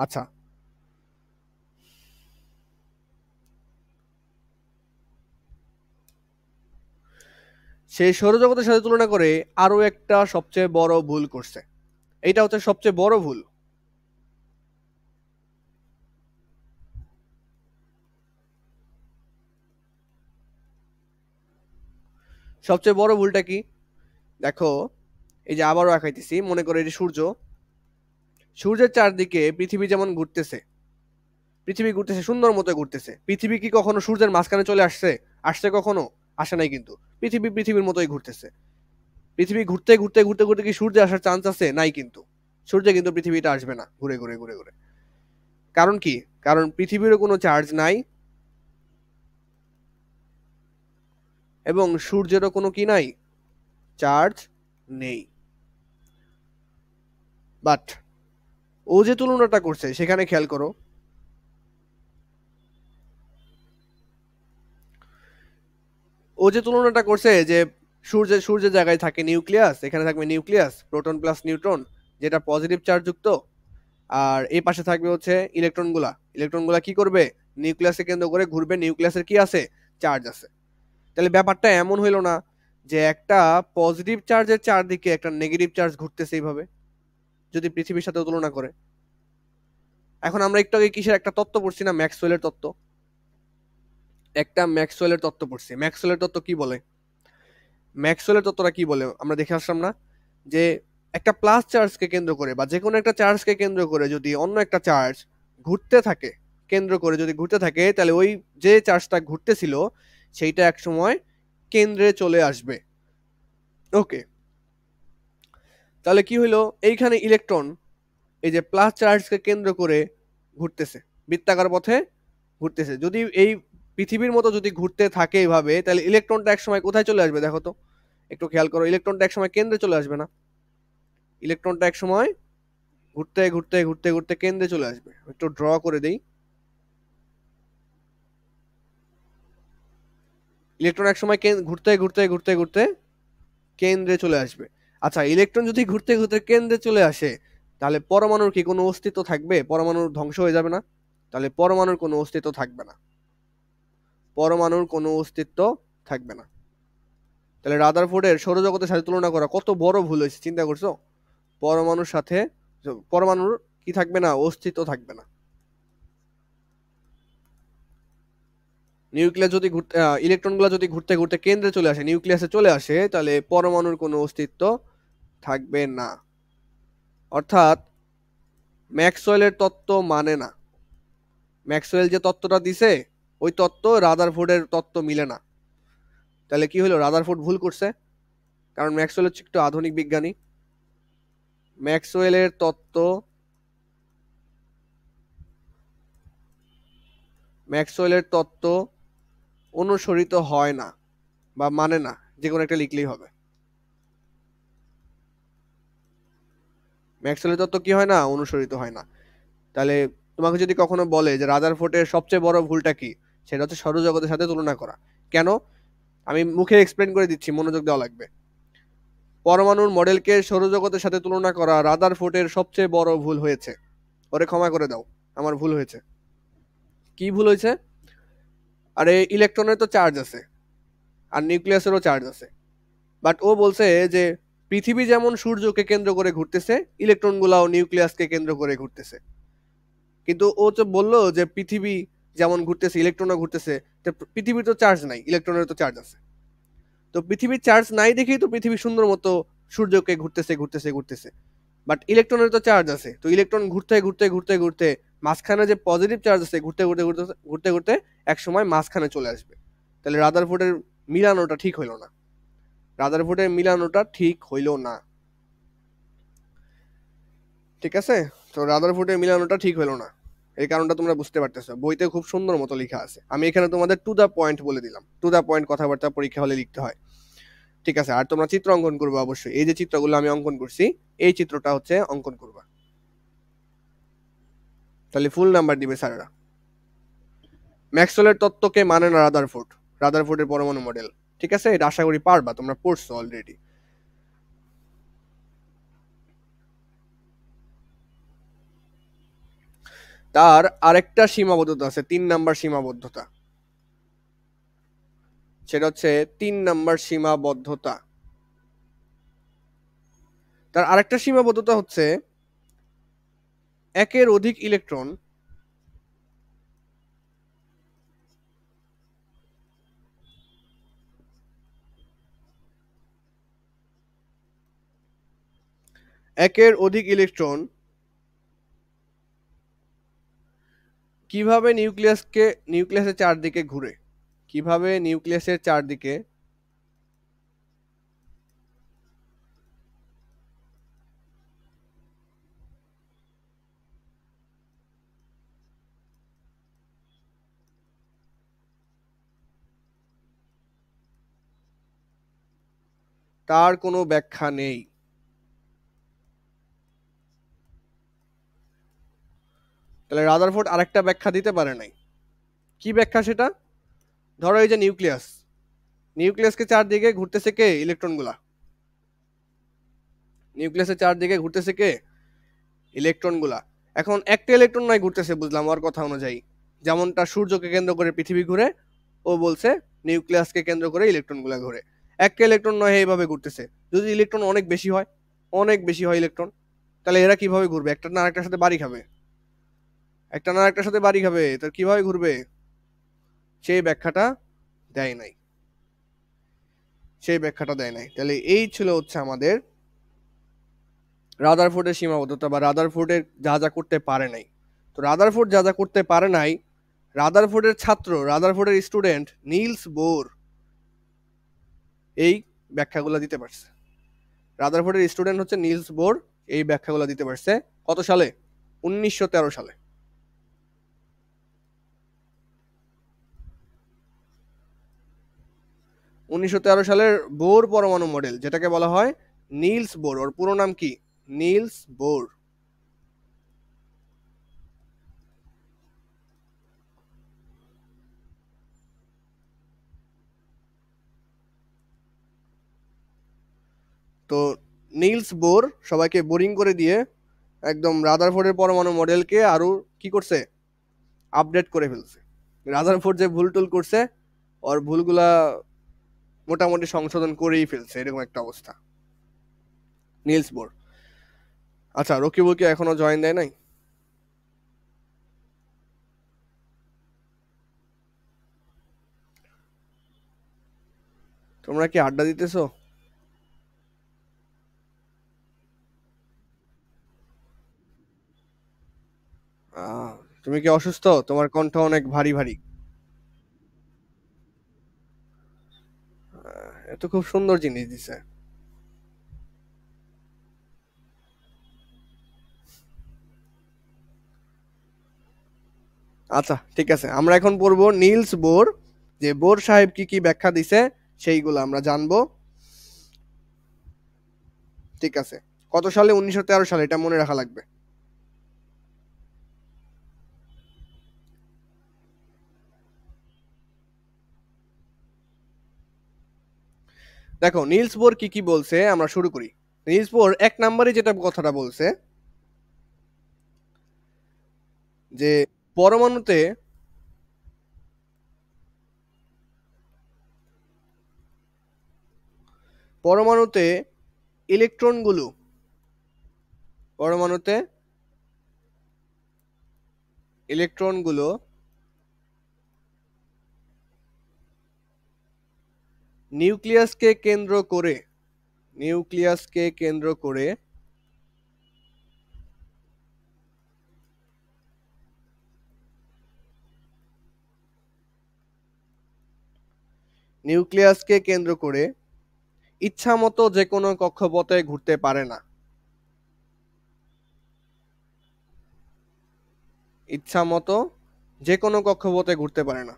আচ্ছা, সেই সৌরজগতের সাথে তুলনা করে আরো একটা সবচেয়ে বড় ভুল করছে। এইটা হচ্ছে সবচেয়ে বড় ভুল। সবচেয়ে বড় ভুলটা কি? দেখো, এই যে আবারও আঁকাইতেছি, মনে করো এটি সূর্য, সূর্যের চারদিকে পৃথিবী যেমন ঘুরতেছে, পৃথিবী ঘুরতেছে সুন্দর মতো ঘুরতেছে। পৃথিবী কি কখনো সূর্যের মাঝখানে চলে আসছে? আসছে কখনো? আসে নাই কিন্তু। পৃথিবী পৃথিবীর মতোই ঘুরতেছে। পৃথিবী ঘুরতে ঘুরতে ঘুরতে ঘুরতে কি সূর্যে আসার চান্স আছে? নাই কিন্তু। সূর্যে কিন্তু পৃথিবীটা আসবে না ঘুরে ঘুরে ঘুরে ঘুরে। কারণ কি? কারণ পৃথিবীরও কোনো চার্জ নাই, এবং সূর্যেরও কোনো কি নাই? চার্জ নেই। বাট ও যে তুলনাটা করছে সেখানে খেয়াল করো, ও যে তুলনাটা করছে যে সূর্যের জায়গায় থাকে নিউক্লিয়াস, এখানে থাকবে নিউক্লিয়াস, প্রোটন প্লাস নিউট্রন, যেটা পজিটিভ চার্জ যুক্ত। আর এই পাশে থাকবে হচ্ছে ইলেকট্রনগুলা। ইলেকট্রনগুলা কি করবে? নিউক্লিয়াসকে কেন্দ্র করে ঘুরবে, নিউক্লিয়াসের কি আছে? চার্জ আছে। তাহলে ব্যাপারটা এমন হইলো না যে একটা পজিটিভ চার্জের চারদিকে একটা নেগেটিভ চার্জ ঘুরতেছে এইভাবে, যদি পৃথিবীর সাথে তুলনা করে। এখন আমরা একটু আগে কিসের একটা তত্ত্ব পড়ছি না? ম্যাক্সওয়েলের তত্ত্ব। একটা ম্যাক্সওয়েলের তত্ত্ব পড়ছি। ম্যাক্সওয়েলের তত্ত্ব কি বলে? ম্যাক্সওয়েলের তত্ত্বটা কি বলে আমরা দেখে আসলাম না? যে একটা প্লাস চার্জকে কেন্দ্র করে বা যে কোনো একটা চার্জকে কেন্দ্র করে যদি অন্য একটা চার্জ ঘুরতে থাকে, কেন্দ্র করে যদি ঘুরতে থাকে, তাহলে ওই যে চার্জটা ঘুরতেছিল সেইটা এক সময় কেন্দ্রে চলে আসবে। ওকে, তাহলে কি হইলো? এইখানে ইলেকট্রন এই যে প্লাস চার্জকে কেন্দ্র করে ঘুরতেছে, বৃত্তাকার পথে ঘুরতেছে। যদি এই পৃথিবীর মতো যদি ঘুরতে থাকে এইভাবে, তাহলে ইলেকট্রনটা এক সময় কোথায় চলে আসবে দেখো তো? একটু খেয়াল করো, ইলেকট্রনটা এক সময় কেন্দ্রে চলে আসবে না? ইলেকট্রনটা এক সময় ঘুরতে ঘুরতে ঘুরতে ঘুরতে কেন্দ্রে চলে আসবে। একটু ড্র করে দেই। ইলেকট্রন একসময় ঘুরতে ঘুরতে ঘুরতে ঘুরতে কেন্দ্রে চলে আসবে। আচ্ছা, ইলেকট্রন যদি ঘুরতে ঘুরতে কেন্দ্রে চলে আসে, তাহলে পরমাণুর কি কোনো অস্তিত্ব থাকবে? পরমাণুর ধ্বংস হয়ে যাবে না? তাহলে পরমাণুর কোনো অস্তিত্ব থাকবে না। পরমাণুর কোনো অস্তিত্ব থাকবে না। তাহলে রাদারফোর্ডের সৌরজগতের সাথে তুলনা করা কত বড় ভুল হয়েছে, চিন্তা করছো? পরমাণুর সাথে পরমাণুর কি থাকবে না? অস্তিত্ব থাকবে না। নিউক্লিয়াস যদি ঘুরতে ইলেকট্রনগুলো যদি ঘুরতে ঘুরতে কেন্দ্রে চলে আসে, নিউক্লিয়াসে চলে আসে, তাহলে পরমাণুর কোনো অস্তিত্ব থাকবে না। অর্থাৎ ম্যাক্সওয়েলের তত্ত্ব মানে না। ম্যাক্সওয়েল যে তত্ত্বটা দিছে, ওই তত্ত্ব রাদারফোর্ডের তত্ত্ব মিলে না। তাহলে কি হলো? রাদারফোর্ড ভুল করছে, কারণ ম্যাক্সওয়েল হচ্ছে একটু আধুনিক বিজ্ঞানী। ম্যাক্সওয়েলের তত্ত্ব ম্যাক্সওয়েলের তত্ত্ব অনুসরিত হয় না বা মানে না, যে কোনো একটা লিখলেই হবে। ম্যাক্সওয়েলের তত্ত্ব কি হয় না? অনুসরিত হয় না। তাহলে তোমাকে যদি কখনো বলে যে রাদারফোর্ডের সবচেয়ে বড় ভুলটা কি, সেটা হচ্ছে সৌরজগতের সাথে তুলনা করা। কেন? আমি মুখে এক্সপ্লেন করে দিচ্ছি, মনোযোগ দেওয়া লাগবে। পরমাণুর মডেলকে সৌরজগতের সাথে তুলনা করা রাদারফোর্ডের সবচেয়ে বড় ভুল হয়েছে। ওরে ক্ষমা করে দাও, আমার ভুল হয়েছে। কি ভুল হয়েছে? আরে ইলেকট্রনের তো চার্জ আছে, আর নিউক্লিয়াসেরও চার্জ আছে। বাট ও বলছে যে পৃথিবী যেমন সূর্যকে কেন্দ্র করে ঘুরতেছে, ইলেকট্রনগুলাও নিউক্লিয়াসকে কেন্দ্র করে ঘুরতেছে। কিন্তু ও তো বললো যে পৃথিবী যেমন ঘুরতেছে, ইলেকট্রনও ঘুরতেছে। তো পৃথিবীর তো চার্জ নাই, ইলেকট্রনের তো চার্জ আছে। তো পৃথিবীর চার্জ নাই দেখেই তো পৃথিবী সুন্দর মতো সূর্যকে ঘুরতেছে ঘুরতেছে ঘুরতেছে। বাট ইলেকট্রনের তো চার্জ আছে, তো ইলেকট্রন ঘুরতে ঘুরতে ঘুরতে ঘুরতে মাঝখানে যে পজিটিভ চার্জ আছে, ঘুরতে ঘুরতে ঘুরতে ঘুরতে ঘুরতে এক সময় মাঝখানে চলে আসবে। তাহলে রাদারফোর্ডের মিলানোটা ঠিক হইল না। রাদারফোর্ডের মিলানোটা ঠিক হইল না। ঠিক আছে? তো রাদারফোর্ডের মিলানোটা ঠিক হইল না। এই কারণটা তোমরা বুঝতে পারতেছো, বইতে খুব সুন্দর মতো লেখা আছে। আমি এখানে তোমাদের টু দা পয়েন্ট বলে দিলাম। টু দা পয়েন্ট কথাবার্তা পরীক্ষা হলে লিখতে হয়। ঠিক আছে? আর তোমরা চিত্র অঙ্কন করবে অবশ্যই। এই যে চিত্রগুলো আমি অঙ্কন করছি, এই চিত্রটা হচ্ছে অঙ্কন করবা। তাহলে ফুল নাম্বার দিবে স্যারেরা। ম্যাক্সওয়েলের তত্ত্বকে মানে না রাদারফোর্ড, রাদারফোর্ডের পরমাণু মডেল। ঠিক আছে? এটা আশা করি পারবা, তোমরা পড়ছো অলরেডি। তার আরেকটা সীমাবদ্ধতা আছে, 3 নাম্বার সীমাবদ্ধতা। সেটা হচ্ছে 3 নাম্বার সীমাবদ্ধতা। তার আরেকটা সীমাবদ্ধতা হচ্ছে একের অধিক ইলেকট্রন একের অধিক ইলেকট্রন কিভাবে নিউক্লিয়াসের চারদিকে ঘুরে, কিভাবে নিউক্লিয়াসের চারদিকে তার কোনো ব্যাখ্যা নেই। তাহলে রাদারফোর্ড আরেকটা ব্যাখ্যা দিতে পারে নাই। কি ব্যাখ্যা সেটা? ধরো এই যে নিউক্লিয়াসকে চারদিকে ঘুরতেছে কে? ইলেকট্রনগুলা। নিউক্লিয়াসের চারদিকে ঘুরতেছে কে? ইলেকট্রনগুলা। এখন একটা ইলেকট্রন নয় ঘুরতেছে, বুঝলাম ওর কথা অনুযায়ী। যেমনটা সূর্যকে কেন্দ্র করে পৃথিবী ঘুরে, ও বলছে নিউক্লিয়াসকে কেন্দ্র করে ইলেকট্রনগুলা ঘুরে। একটা ইলেকট্রন নয় এইভাবে ঘুরতেছে। যদি ইলেকট্রন অনেক বেশি হয়, অনেক বেশি হয় ইলেকট্রন, তাহলে এরা কিভাবে ঘুরবে? একটা না আরেকটার সাথে বাড়ি খাবে, একটা না আরেকটার সাথে বাড়ি খাবে, তার কিভাবে ঘুরবে? সেই ব্যাখ্যাটা দেয় নাই। সেই ব্যাখ্যাটা দেয় নাই। তাহলে এই ছিল হচ্ছে আমাদের রাদারফোর্ডের সীমাবদ্ধতা, বা রাদারফোর্ডের যা যা করতে পারে নাই। তো রাদারফোর্ড যা যা করতে পারে নাই, রাদারফোর্ডের ছাত্র, রাদারফোর্ডের স্টুডেন্ট নিলস বোর এই ব্যাখ্যাগুলো দিতে পারছে। রাদারফোর্ডের স্টুডেন্ট হচ্ছে নিলস বোর, এই ব্যাখ্যাগুলো দিতে পারছে। কত সালে? 1913 সালে। 1913 সালের বোর পরমাণু মডেল, যেটাকে বলা হয় নিলস বোর। ওর পুরো নাম কি? Nils bore. তো নিলস বোর সবাইকে বোরিং করে দিয়ে একদম রাদারফোর্ডের পরমাণু মডেলকে আরো কি করছে, আপডেট করে ফেলছে। রাদারফোর্ড যে ভুল টুল করছে ওর ভুলগুলা মোটামুটি সংশোধন করেই ফেলছে, এরকম একটা অবস্থা নিলস বোর। আচ্ছা, রকিবুল কি এখনো জয়েন দেয় নাই? তোমরা কি আড্ডা দিতেছো? আহ, তুমি কি অসুস্থ? তোমার কণ্ঠ অনেক ভারী ভারী। এ তো খুব সুন্দর জিনিস দিছে। আচ্ছা ঠিক আছে, আমরা এখন পড়বো নিলস বোর, যে বোর সাহেব কি কি ব্যাখ্যা দিছে সেইগুলো আমরা জানবো। ঠিক আছে, কত সালে? 1913 সালে, এটা মনে রাখা লাগবে। দেখো নিলস বোর কি কি বলছে, আমরা শুরু করি। নিলস বোর এক নম্বরে যেটা কথাটা বলছে যে পরমাণুতে পরমাণুতে ইলেকট্রনগুলো পরমাণুতে ইলেকট্রনগুলো নিউক্লিয়াসকে কেন্দ্র করে নিউক্লিয়াসকে কেন্দ্র করে নিউক্লিয়াসকে কেন্দ্র করে ইচ্ছামতো যে কোনো কক্ষপথে ঘুরতে পারে না। ইচ্ছামতো যে কোনো কক্ষপথে ঘুরতে পারে না।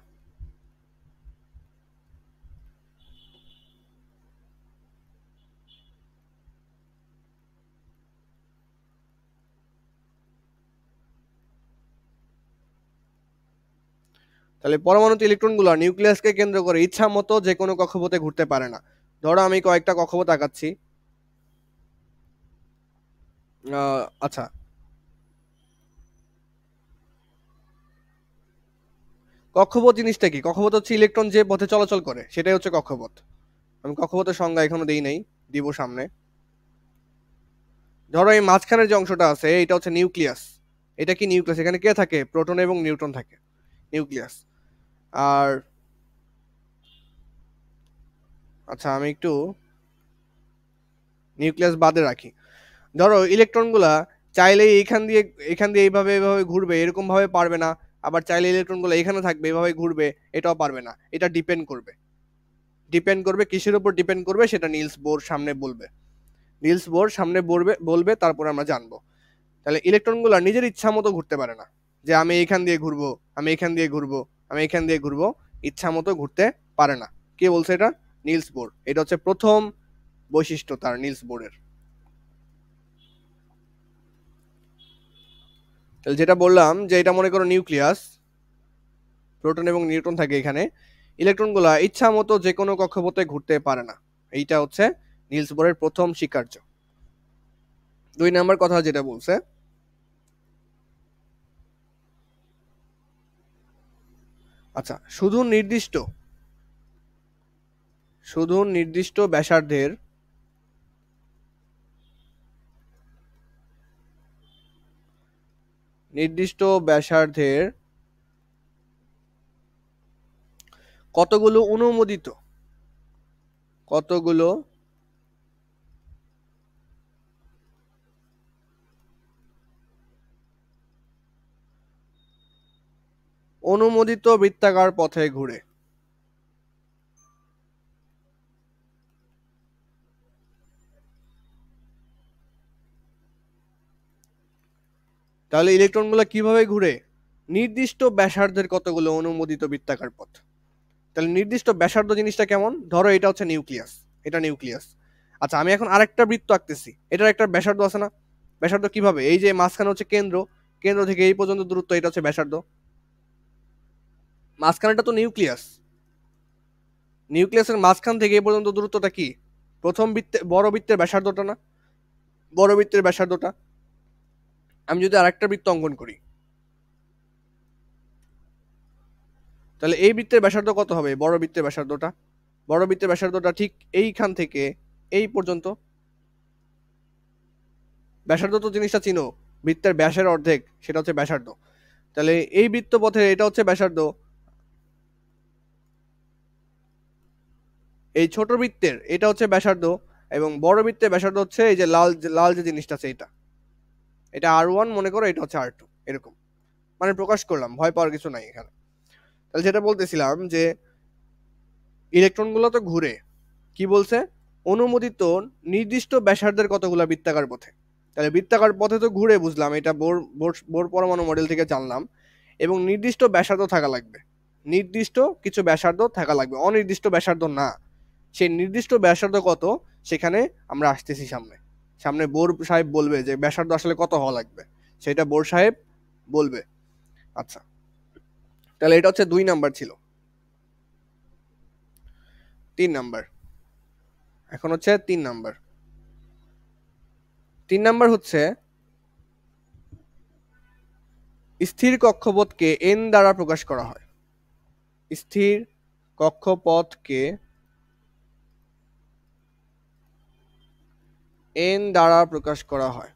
তাহলে পরমাণুতে ইলেকট্রনগুলো নিউক্লিয়াসকে কেন্দ্র করে ইচ্ছামতো যে কোনো কক্ষপথে ঘুরতে পারে না। ধরো আমি কয়েকটা কক্ষপথ আঁকাচ্ছি। আচ্ছা, কক্ষপথ জিনিসটা কি? কক্ষপথ হচ্ছে ইলেকট্রন যে পথে চলাচল করে, সেটাই হচ্ছে কক্ষপথ। আমি কক্ষপথের সংজ্ঞা এখনো দেই নাই, দিব সামনে। ধরো এই মাঝখানের যে অংশটা আছে এটা হচ্ছে নিউক্লিয়াস। এটা কি নিউক্লিয়াস? এখানে কে থাকে? প্রোটন এবং নিউট্রন থাকে, নিউক্লিয়াস। আর আচ্ছা, আমি একটু নিউক্লিয়াস বাদে রাখি। ধরো ইলেকট্রনগুলা চাইলে এখান দিয়ে এইভাবে এইভাবে ঘুরবে, এরকম ভাবে পারবে না। আবার চাইলে ইলেকট্রনগুলো এখানে থাকবে, এভাবে ঘুরবে, এটাও পারবে না। এটা ডিপেন্ড করবে কিসের উপর ডিপেন্ড করবে, সেটা নিলস বোর সামনে বলবে। নিলস বোর সামনে বলবে, তারপর আমরা জানবো। তাহলে ইলেকট্রনগুলো নিজের ইচ্ছা মতো ঘুরতে পারে না, যে আমি এখান দিয়ে ঘুরবো, আমি এখান দিয়ে ঘুরবো, আমি এখান দিয়ে ঘুরবো, ইচ্ছা মতো ঘুরতে পারে না। কে বলছে এটা? Nils bore. এটা হচ্ছে প্রথম বৈশিষ্ট্য তার, নিলস বোরের। তাহলে যেটা বললাম যে এটা মনে করো নিউক্লিয়াস, প্রোটন এবং নিউট্রন থাকে এখানে। ইলেকট্রনগুলা ইচ্ছা মতো যে কোনো কক্ষপথে ঘুরতে পারে না। এইটা হচ্ছে নিলস বোরের প্রথম স্বীকার্য। 2 নম্বর কথা যেটা বলছে, আচ্ছা, শুধু নির্দিষ্ট ব্যাসার্ধের নির্দিষ্ট ব্যাসার্ধের কতগুলো অনুমোদিত বৃত্তাকার পথে ঘুরে। তাহলে ইলেকট্রনগুলো কিভাবে ঘুরে? নির্দিষ্ট ব্যাসার্ধের কতগুলো অনুমোদিত বৃত্তাকার পথ। তাহলে নির্দিষ্ট ব্যাসার্ধ জিনিসটা কেমন? ধরো এটা হচ্ছে নিউক্লিয়াস, এটা নিউক্লিয়াস। আচ্ছা, আমি এখন আরেকটা বৃত্ত আঁকতেছি, এটার একটা ব্যাসার্ধ আছে না? ব্যাসার্ধ কিভাবে? এই যে মাঝখানে হচ্ছে কেন্দ্র, কেন্দ্র থেকে এই পর্যন্ত দূরত্ব, এটা হচ্ছে ব্যাসার্ধ। মাঝখানেটা তো নিউক্লিয়াসের মাঝখান থেকে এই পর্যন্ত দূরত্বটা কি? প্রথম বৃত্তে বড় বৃত্তের ব্যাসার্ধটা না, বড় বৃত্তের ব্যাসার্ধটা। আমি যদি আরেকটা বৃত্ত অঙ্কন করি, তাহলে এই বৃত্তের ব্যাসার্ধ কত হবে? বড় বৃত্তের ব্যাসার্ধটা, বড় বৃত্তের ব্যাসার্ধটা ঠিক এইখান থেকে এই পর্যন্ত। ব্যাসার্ধ তো জিনিসটা চিনো, বৃত্তের ব্যাসের অর্ধেক, সেটা হচ্ছে ব্যাসার্ধ। তাহলে এই বৃত্তপথে এটা হচ্ছে ব্যাসার্ধ, এই ছোট বৃত্তের এটা হচ্ছে ব্যাসার্ধ, এবং বড় বৃত্তের ব্যাসার্ধ হচ্ছে এই যে লাল লাল যে জিনিসটা আছে এটা, এটা R1 মনে করো, এটা হচ্ছে R2, এরকম মানে প্রকাশ করলাম, ভয় পাওয়ার কিছু নাই এখানে। তাহলে যেটা বলতেছিলাম যে ইলেকট্রনগুলো তো ঘুরে, কি বলছে? অনুমোদিত নির্দিষ্ট ব্যাসার্ধের কতগুলা বৃত্তাকার পথে। তাহলে বৃত্তাকার পথে তো ঘুরে, বুঝলাম, এটা বোর বোর বোর পরমাণু মডেল থেকে জানলাম। এবং নির্দিষ্ট ব্যাসার্ধ থাকা লাগবে, নির্দিষ্ট কিছু ব্যাসার্ধ থাকা লাগবে, অনির্দিষ্ট ব্যাসার্ধ না। সেই নির্দিষ্ট ব্যাসার্ধ কত সেখানে আমরা আসতেছি সামনে। সামনে বোর সাহেব বলবে যে ব্যাসার্ধ আসলে কত হওয়া লাগবে, সেটা বোর সাহেব বলবে। আচ্ছা, তাহলে এটা হচ্ছে 2 নাম্বার ছিল। 3 নাম্বার, এখন হচ্ছে 3 নাম্বার। 3 নাম্বার হচ্ছে স্থির কক্ষপথকে n দ্বারা প্রকাশ করা হয়। স্থির কক্ষপথকে n দ্বারা প্রকাশ করা হয়।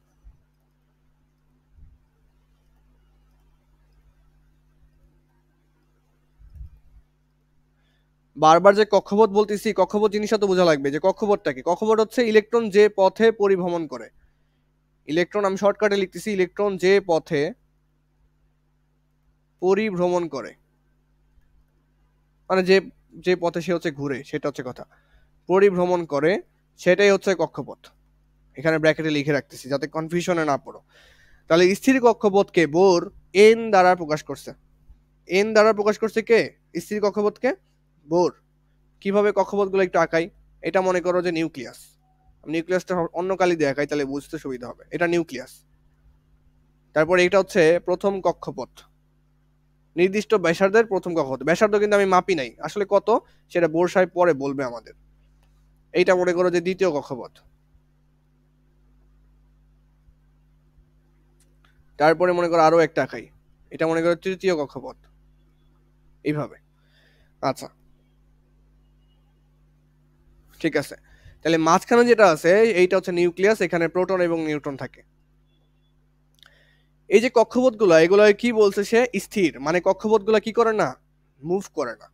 বারবার যে কক্ষপথ বলতেছি, কক্ষপথ জিনিসটা তো বোঝা লাগবে যে কক্ষপথটাকে। কক্ষপথ হচ্ছে ইলেকট্রন যে পথে পরিভ্রমণ করে। ইলেকট্রন, আমি শর্টকাটে লিখতেছি, ইলেকট্রন যে পথে পরিভ্রমণ করে, মানে যে যে পথে সে হচ্ছে ঘুরে, সেটা হচ্ছে কথা। পরিভ্রমণ করে, সেটাই হচ্ছে কক্ষপথ। এখানে ব্র্যাকেটে লিখে রাখতেছি যাতে কনফিউশনে না পড়ো। তাহলে স্থির কক্ষপথকে বোর n দ্বারা প্রকাশ করছে। n দ্বারা প্রকাশ করছে কে? স্থির কক্ষপথকে বোর। কিভাবে কক্ষপথগুলো একটু আঁকাই। এটা মনে করো যে নিউক্লিয়াস, নিউক্লিয়াসটা অন্য কালি দিয়ে আঁকাই, তাহলে বুঝতে সুবিধা হবে। এটা নিউক্লিয়াস। তারপরে এটা হচ্ছে প্রথম কক্ষপথ, নির্দিষ্ট ব্যাসার্ধের প্রথম কক্ষপথ। ব্যাসার্ধ কিন্তু আমি মাপি নাই, আসলে কত সেটা বোর সাহেব পরে বলবে আমাদের। এইটা মনে করো যে দ্বিতীয় কক্ষপথ। তারপরে মনে করো আরো একটা আঁকাই, এটা মনে করো তৃতীয় কক্ষপথ, এইভাবে। আচ্ছা, ঠিক আছে। তাহলে মাঝখানে যেটা আছে এইটা হচ্ছে নিউক্লিয়াস, এখানে প্রোটন এবং নিউট্রন থাকে। এই যে কক্ষপথগুলো, এগুলো কি বলছে সে? স্থির, মানে কক্ষপথগুলো কি করে না? মুভ করে না।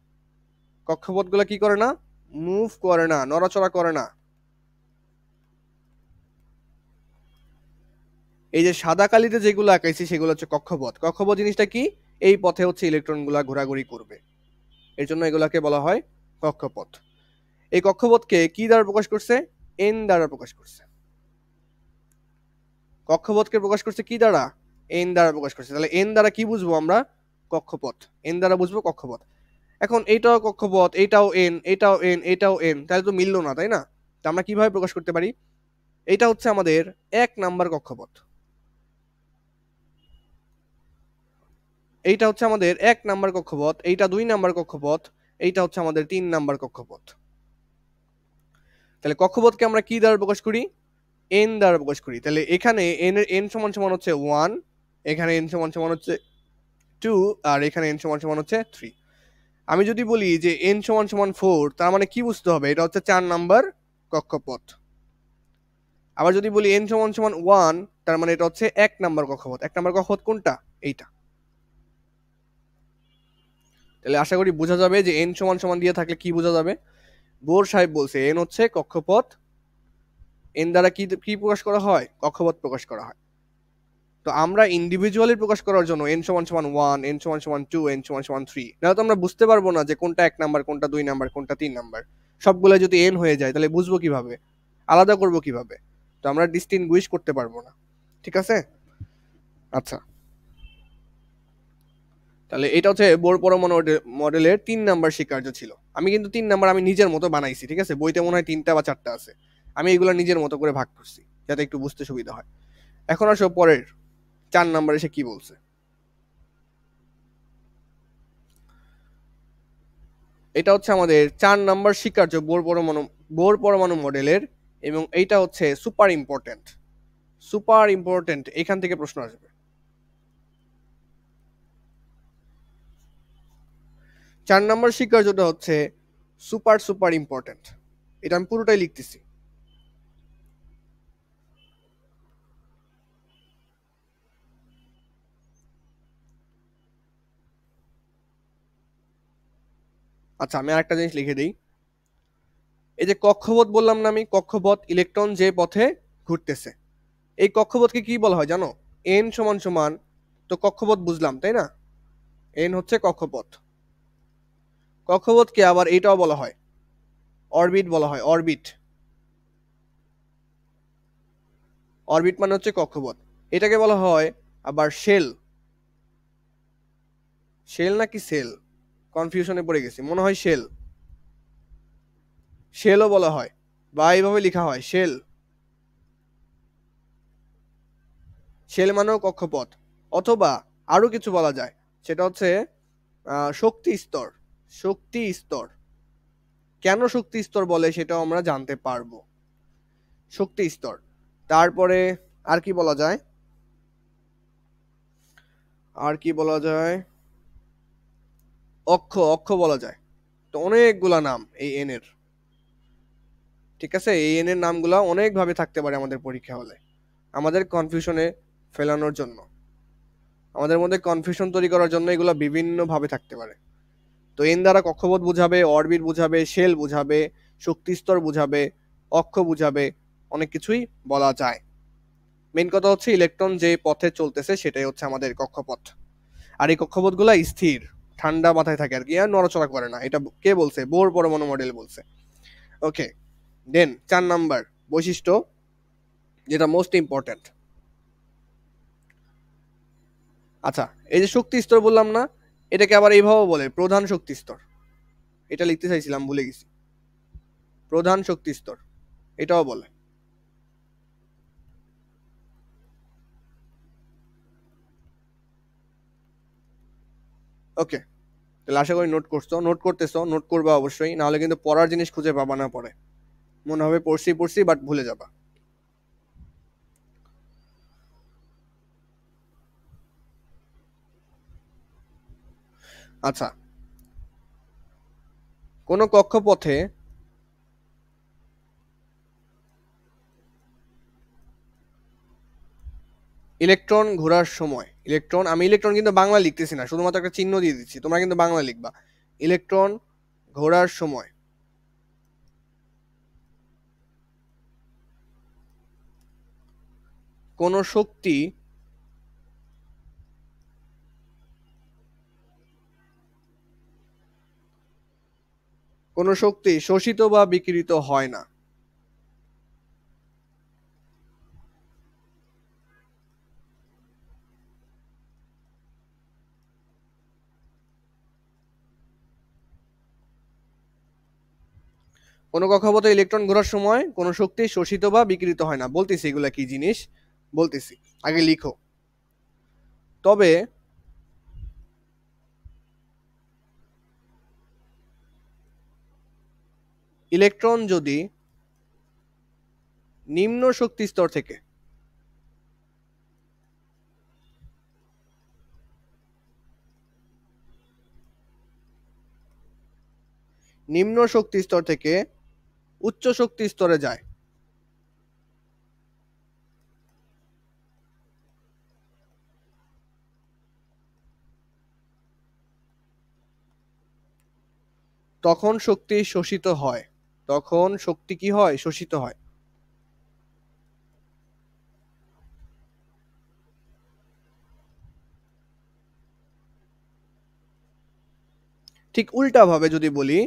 কক্ষপথগুলো কি করে না? মুভ করে না, নড়াচড়া করে না। এই যে সাদা কালিতে যেগুলো আঁকাইছি সেগুলো হচ্ছে কক্ষপথ। কক্ষপথ জিনিসটা কি? এই পথে হচ্ছে ইলেকট্রনগুলা ঘোরাঘুরি করবে, এর জন্য এগুলাকে বলা হয় কক্ষপথ। এই কক্ষপথকে কি দ্বারা প্রকাশ করছে? n দ্বারা প্রকাশ করছে। কক্ষপথকে প্রকাশ করছে কি দ্বারা? n দ্বারা প্রকাশ করছে। তাহলে n দ্বারা কি বুঝবো আমরা? কক্ষপথ। n দ্বারা বুঝবো কক্ষপথ। এখন এইটাও কক্ষপথ, এটাও n, এটাও n, এটাও n, তাহলে তো মিললো না, তাই না? তো আমরা কিভাবে প্রকাশ করতে পারি? এটা হচ্ছে আমাদের 1 নাম্বার কক্ষপথ। এইটা হচ্ছে আমাদের 1 নাম্বার কক্ষপথ, এইটা 2 নাম্বার কক্ষপথ, এইটা হচ্ছে আমাদের 3 নাম্বার কক্ষপথ। তাহলে কক্ষপথকে আমরা কি দ্বারা প্রকাশ করি? n দ্বারা প্রকাশ করি। তাহলে এখানে n এর n সমান সমান হচ্ছে 1, এখানে n সমান সমান হচ্ছে 2, আর এখানে n সমান সমান হচ্ছে 3। আমি যদি বলি যে n সমান সমান 4, তার মানে কি বুঝতে হবে? এটা হচ্ছে 4 নাম্বার কক্ষপথ। আবার যদি বলি n সমান সমান 1, তার মানে এটা হচ্ছে 1 নাম্বার কক্ষপথ। 1 নাম্বার কক্ষপথ কোনটা? এইটা। তাহলে আশা করি বোঝা যাবে যে n সমান সমান দিয়ে থাকলে কি বোঝা যাবে। বোর সাহেব বলছে n হচ্ছে কক্ষপথ, n দ্বারা কি কি প্রকাশ করা হয়? কক্ষপথ প্রকাশ করা হয়। তো আমরা ইন্ডিভিজুয়ালি প্রকাশ করার জন্য n সমান সমান 1, n সমান সমান 2, n সমান সমান 3, নাহলে তো আমরা বুঝতে পারবো না যে কোনটা 1 নাম্বার, কোনটা 2 নাম্বার, কোনটা 3 নাম্বার। সবগুলো যদি n হয়ে যায় তাহলে বুঝবো কিভাবে? আলাদা করব কিভাবে? তো আমরা ডিস্টিংগুইশ করতে পারবো না। ঠিক আছে? আচ্ছা, তাহলে এটা হচ্ছে বোর পরমাণু মডেলের 3 নাম্বার স্বীকার্য ছিল। আমি কিন্তু 3 নাম্বার আমি নিজের মতো বানাইছি, ঠিক আছে? বইতে মনে হয় 3টা বা 4টা আছে, আমি এগুলো নিজের মতো করে ভাগ করছি যাতে একটু বুঝতে সুবিধা হয়। এখন আসো পরের 4 নাম্বারে সে কি বলছে। এটা হচ্ছে আমাদের 4 নাম্বার স্বীকার্য বোর পরমাণু মডেলের, এবং এইটা হচ্ছে সুপার ইম্পর্টেন্ট। সুপার ইম্পর্টেন্ট, এখান থেকে প্রশ্ন আসবে। 4 নাম্বার স্বীকার্যটা হচ্ছে সুপার সুপার ইম্পর্টেন্ট। এটা আমি পুরোটাই লিখতেছি। আচ্ছা, আমি আরেকটা জিনিস লিখে দিই। এই যে কক্ষপথ বললাম না আমি, কক্ষপথ ইলেকট্রন যে পথে ঘুরতেছে, এই কক্ষপথকে কি বলা হয় জানো? এন সমান সমান, তো কক্ষপথ বুঝলাম তাই না, এন হচ্ছে কক্ষপথ। কক্ষপথকে আবার এটাও বলা হয় অরবিট বলা হয়, অরবিট। অরবিট মানে হচ্ছে কক্ষপথ। এটাকে বলা হয় আবার শেল। শেল নাকি সেল, কনফিউশনে পড়ে গেছি, মনে হয় শেল। শেলও বলা হয়, বা এইভাবে লেখা হয় শেল। শেল মানেও কক্ষপথ, অথবা আরো কিছু বলা যায়, সেটা হচ্ছে শক্তি স্তর। শক্তি স্তর, কেন শক্তি স্তর বলে সেটাও আমরা জানতে পারবো। শক্তি স্তর। তারপরে আর কি বলা যায়, আর কি বলা যায়, অক্ষ, অক্ষ বলা যায়। তো অনেকগুলা নাম এই এন এর, ঠিক আছে, এই এন এর নামগুলা অনেক ভাবে থাকতে পারে আমাদের পরীক্ষা হলে, আমাদের কনফিউশনে ফেলানোর জন্য, আমাদের মধ্যে কনফিউশন তৈরি করার জন্য এগুলা বিভিন্ন ভাবে থাকতে পারে। তো এন দ্বারা কক্ষপথ বুঝাবে, অরবিট বুঝাবে, শেল বুঝাবে, শক্তিস্তর বুঝাবে, অক্ষ বুঝাবে, অনেক কিছুই বলা যায়। মেন কথা হচ্ছে ইলেকট্রন যে পথে চলতেছে সেটাই হচ্ছে আমাদের কক্ষপথ। আর এই কক্ষপথগুলা স্থির, ঠান্ডা মাথায় থাকে আর কি, আর নড়াচড়া করে না। এটা কে বলছে? বোর পরমাণু মডেল বলছে। ওকে, দেন 4 নাম্বার বৈশিষ্ট্য, যেটা মোস্ট ইম্পর্টেন্ট। আচ্ছা, এই যে শক্তি স্তর বললাম না, এটাকে আবার এইভাবে বলে প্রধান শক্তি স্তর। এটা লিখতে চাইছিলাম, ভুলে গেছি। প্রধান শক্তি স্তর এটাও বলে। ওকে, তাহলে আশা করি নোট করছো, নোট করতেছো, নোট করবা অবশ্যই, নাহলে কিন্তু পড়ার জিনিস খুঁজে পাবা না পরে, মনে হবে পড়ছি পড়ছি বাট ভুলে যাবা। আচ্ছা, কোন কক্ষপথে ইলেকট্রন ঘোরার সময়, ইলেকট্রন, আমি ইলেকট্রন কিন্তু বাংলা লিখতেছি না, শুধুমাত্র একটা চিহ্ন দিয়ে দিচ্ছি, তোমরা কিন্তু বাংলা লিখবা। ইলেকট্রন ঘোরার সময় কোন শক্তি শোষিত বা বিকিরিত হয় না। কোন কক্ষপথে ইলেকট্রন ঘোরার সময় কোন শক্তি শোষিত বা বিকিরিত হয় না। বলতেছি এগুলা কি জিনিস, বলতেছি, আগে লিখো। তবে ইলেকট্রন যদি নিম্ন শক্তি স্তর থেকে নিম্ন শক্তি স্তর থেকে উচ্চ শক্তি স্তরে যায়, তখন শক্তি শোষিত হয়। তখন শক্তি কি হয়? শোষিত হয়। ঠিক উল্টা ভাবে যদি বলি,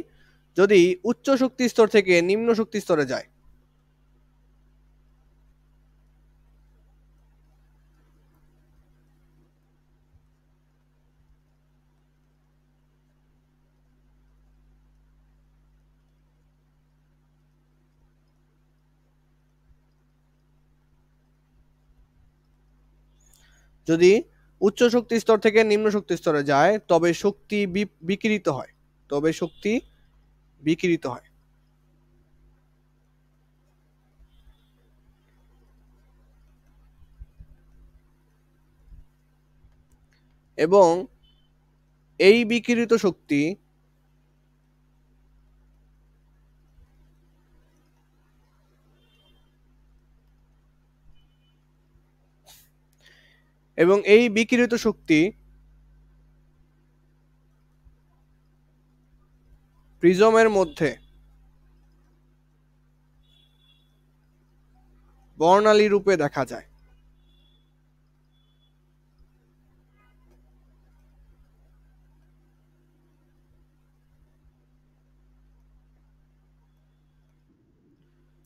যদি উচ্চ শক্তি স্তর থেকে নিম্ন শক্তি স্তরে যায়, যদি উচ্চ শক্তি স্তর থেকে নিম্ন শক্তি স্তরে যায়, তবে শক্তি বিকিরিত হয়, তবে শক্তি বিকিরিত হয়। এবং এই বিকিরিত শক্তি প্রিজমের মধ্যে বর্ণালী রূপে দেখা যায়।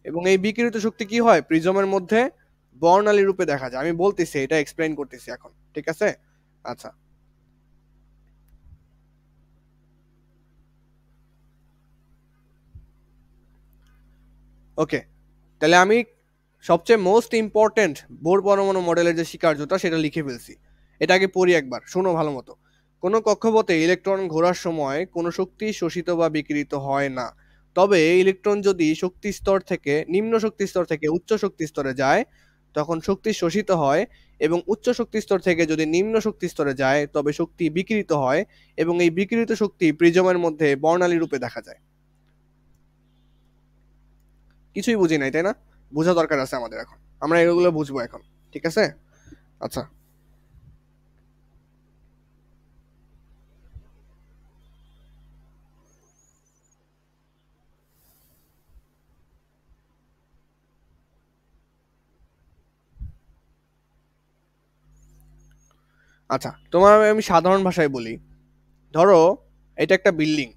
এবং এই বিকিরিত শক্তি কি হয়, প্রিজমের মধ্যে বর্ণালী রূপে দেখা যায়। আমি বলতেছি, এটা এক্সপ্লেইন করতেছি এখন, ঠিক আছে? আচ্ছা, ওকে। তাহলে আমি সবচেয়ে মোস্ট ইম্পর্টেন্ট বোর পরমাণু মডেলের যে স্বীকার্যতা সেটা লিখে ফেলছি। এটা আগে পড়ি একবার, শোনো ভালো মতো। কোনো কক্ষপথে ইলেকট্রন ঘোরার সময় কোনো শক্তি শোষিত বা বিকিরিত হয় না। তবে ইলেকট্রন যদি শক্তি স্তর থেকে নিম্ন শক্তি স্তর থেকে উচ্চ শক্তি স্তরে যায় তখন শক্তি শোষিত হয়, এবং উচ্চ শক্তি স্তর থেকে যদি নিম্ন শক্তি স্তরে যায় তবে শক্তি বিকিরিত হয়, এবং এই বিকিরিত শক্তি প্রিজমের মধ্যে বর্ণালী রূপে দেখা যায়। কিছুই বুঝি নাই, তাই না? বোঝা দরকার আছে আমাদের এখন, আমরা এগুলো বুঝবো এখন, ঠিক আছে? আচ্ছা, আচ্ছা, তোমার আমি সাধারণ ভাষায় বলি। ধরো এটা একটা বিল্ডিং,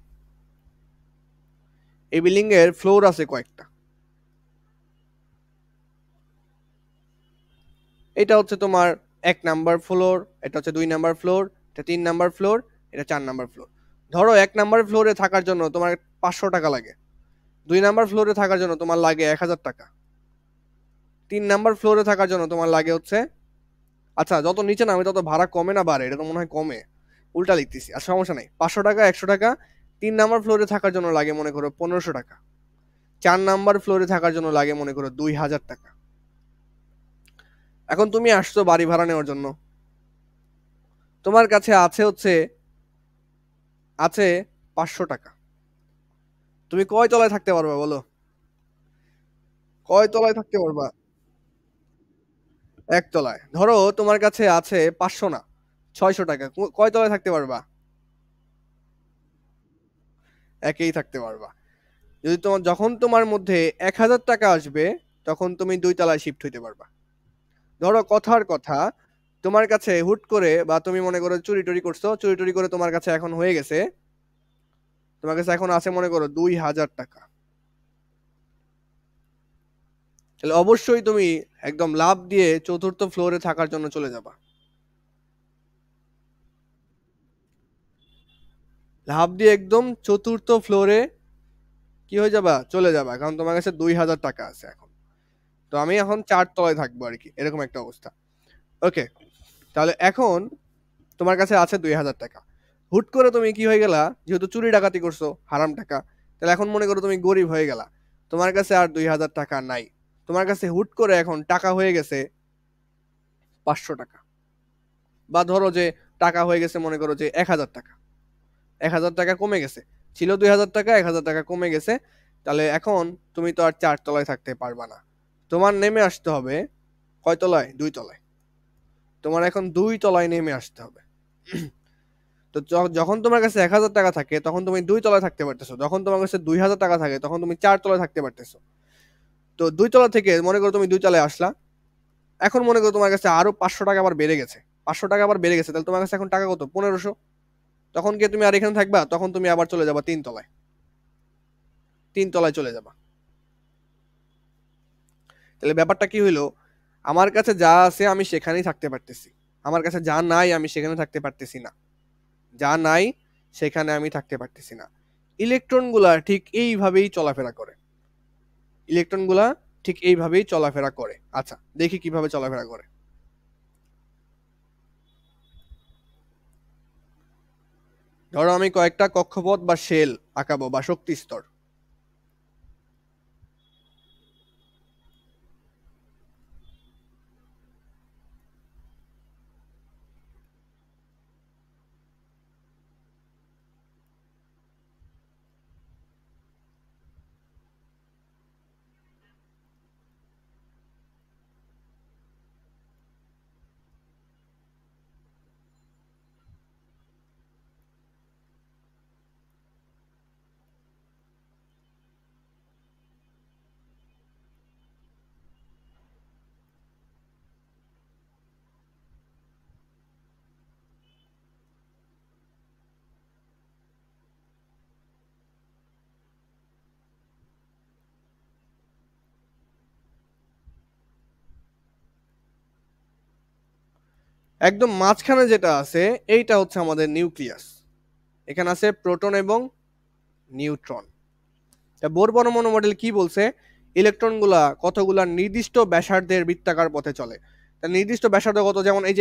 এই বিল্ডিং এর ফ্লোর আছে কয়েকটা। এটা হচ্ছে তোমার 1 নাম্বার ফ্লোর, এটা হচ্ছে 2 নাম্বার ফ্লোর, এটা 3 নাম্বার ফ্লোর, এটা 4 নাম্বার ফ্লোর। ধরো 1 নাম্বার ফ্লোরে থাকার জন্য তোমার 500 টাকা লাগে, 2 নাম্বার ফ্লোরে থাকার জন্য তোমার লাগে 1000 টাকা, 3 নাম্বার ফ্লোরে থাকার জন্য তোমার লাগে হচ্ছে, আচ্ছা যত নিচে নামে তত ভাড়া কমে না বাড়ে? এটা তো মনে হয় কমে, উল্টা লিখতেছি, আর সমস্যা নাই, 500 টাকা, 100 টাকা। 3 নাম্বার ফ্লোরে থাকার জন্য লাগে মনে করো 1500 টাকা, 4 নাম্বার ফ্লোরে থাকার জন্য লাগে মনে করো 2000 টাকা। এখন তুমি আসছো বাড়ি ভাড়া নেওয়ার জন্য, তোমার কাছে আছে 500 টাকা। তুমি কয় তলায় থাকতে পারবা বলো? কয় তলায় থাকতে পারবা? একতলায়। ধরো তোমার কাছে আছে 500 না, 600 টাকা, কয় তলায় থাকতে পারবা? একেই থাকতে পারবা। যদি তোমার যখন তোমার মধ্যে 1000 টাকা আসবে তখন তুমি 2 তলায় শিফট হইতে পারবা। ধরো কথার কথা, তোমার কাছে হুট করে, বা তুমি মনে করো চুরি টুরি করছো, চুরি টুরি করে তোমার কাছে এখন হয়ে গেছে, তোমার কাছে এখন আছে মনে করো 2000 টাকা। তাহলে অবশ্যই তুমি একদম লাফ দিয়ে 4র্থ ফ্লোরে থাকার জন্য চলে যাবা। লাফ দিয়ে একদম 4র্থ ফ্লোরে কি হয়ে যাবা, চলে যাবা, কারণ তোমার কাছে 2000 টাকা আছে এখন। তো আমি এখন 4 তলায় থাকবো আর কি, এরকম একটা অবস্থা। ওকে, তাহলে এখন তোমার কাছে আছে 2000 টাকা। হুট করে তুমি কি হয়ে গেলা, যেহেতু চুরি ডাকাতি করছো হারাম টাকা, তাহলে এখন মনে করো তুমি গরিব হয়ে গেলা, তোমার কাছে আর 2000 টাকা নাই। তোমার কাছে হুট করে এখন টাকা হয়ে গেছে 500 টাকা, বা ধরো যে টাকা হয়ে গেছে মনে করো যে 1000 টাকা। 1000 টাকা কমে গেছে, ছিল 2000 টাকা, 1000 টাকা কমে গেছে। তাহলে এখন তুমি তো আর 4 তলায় থাকতে পারবা না, তোমার নেমে আসতে হবে কয় তলায়, 2 তলায়। তোমার এখন 2 তলায় নেমে আসতে হবে। তো যখন তোমার কাছে 1000 টাকা থাকে তখন তুমি 2 তলায় থাকতে পারতেছো, যখন তোমার কাছে 2000 টাকা থাকে তখন তুমি 4 তলায় থাকতে পারতেছো। তো 2 তলা থেকে মনে করো তুমি 2 তলায় আসলা, এখন মনে করো তোমার কাছে আরো 500 টাকা আবার বেড়ে গেছে, 500 টাকা আবার বেড়ে গেছে, তাহলে তোমার কাছে এখন টাকা কত, 1500। তখন কি তুমি আর এখানে থাকবা? তখন তুমি আবার চলে যাবা 3 তলায়, 3 তলায় চলে যাবা। তাহলে ব্যাপারটা কি হইলো, আমার কাছে যা আছে আমি সেখানেই থাকতে পারতেছি, আমার কাছে যা নাই আমি সেখানে থাকতে পারতেছি না, যা নাই সেখানে আমি থাকতে পারতেছি না। ইলেকট্রন গুলা ঠিক এইভাবেই চলাফেরা করে, ইলেকট্রন গুলা ঠিক এইভাবেই চলাফেরা করে। আচ্ছা দেখি কিভাবে চলাফেরা করে। ধরো আমি কয়েকটা কক্ষপথ বা শেল আঁকাবো বা শক্তি স্তর, একদম মাঝখানে যেটা আছে এইটা হচ্ছে আমাদের নিউক্লিয়াস। এখানে আছে প্রোটন এবং নিউট্রন। বোর পরমাণু মডেল কি বলছে? ইলেকট্রনগুলা কতগুলা নির্দিষ্ট ব্যাসার্ধের বৃত্তাকার পথে চলে। তা নির্দিষ্ট ব্যাসার্ধ কত? যেমন এই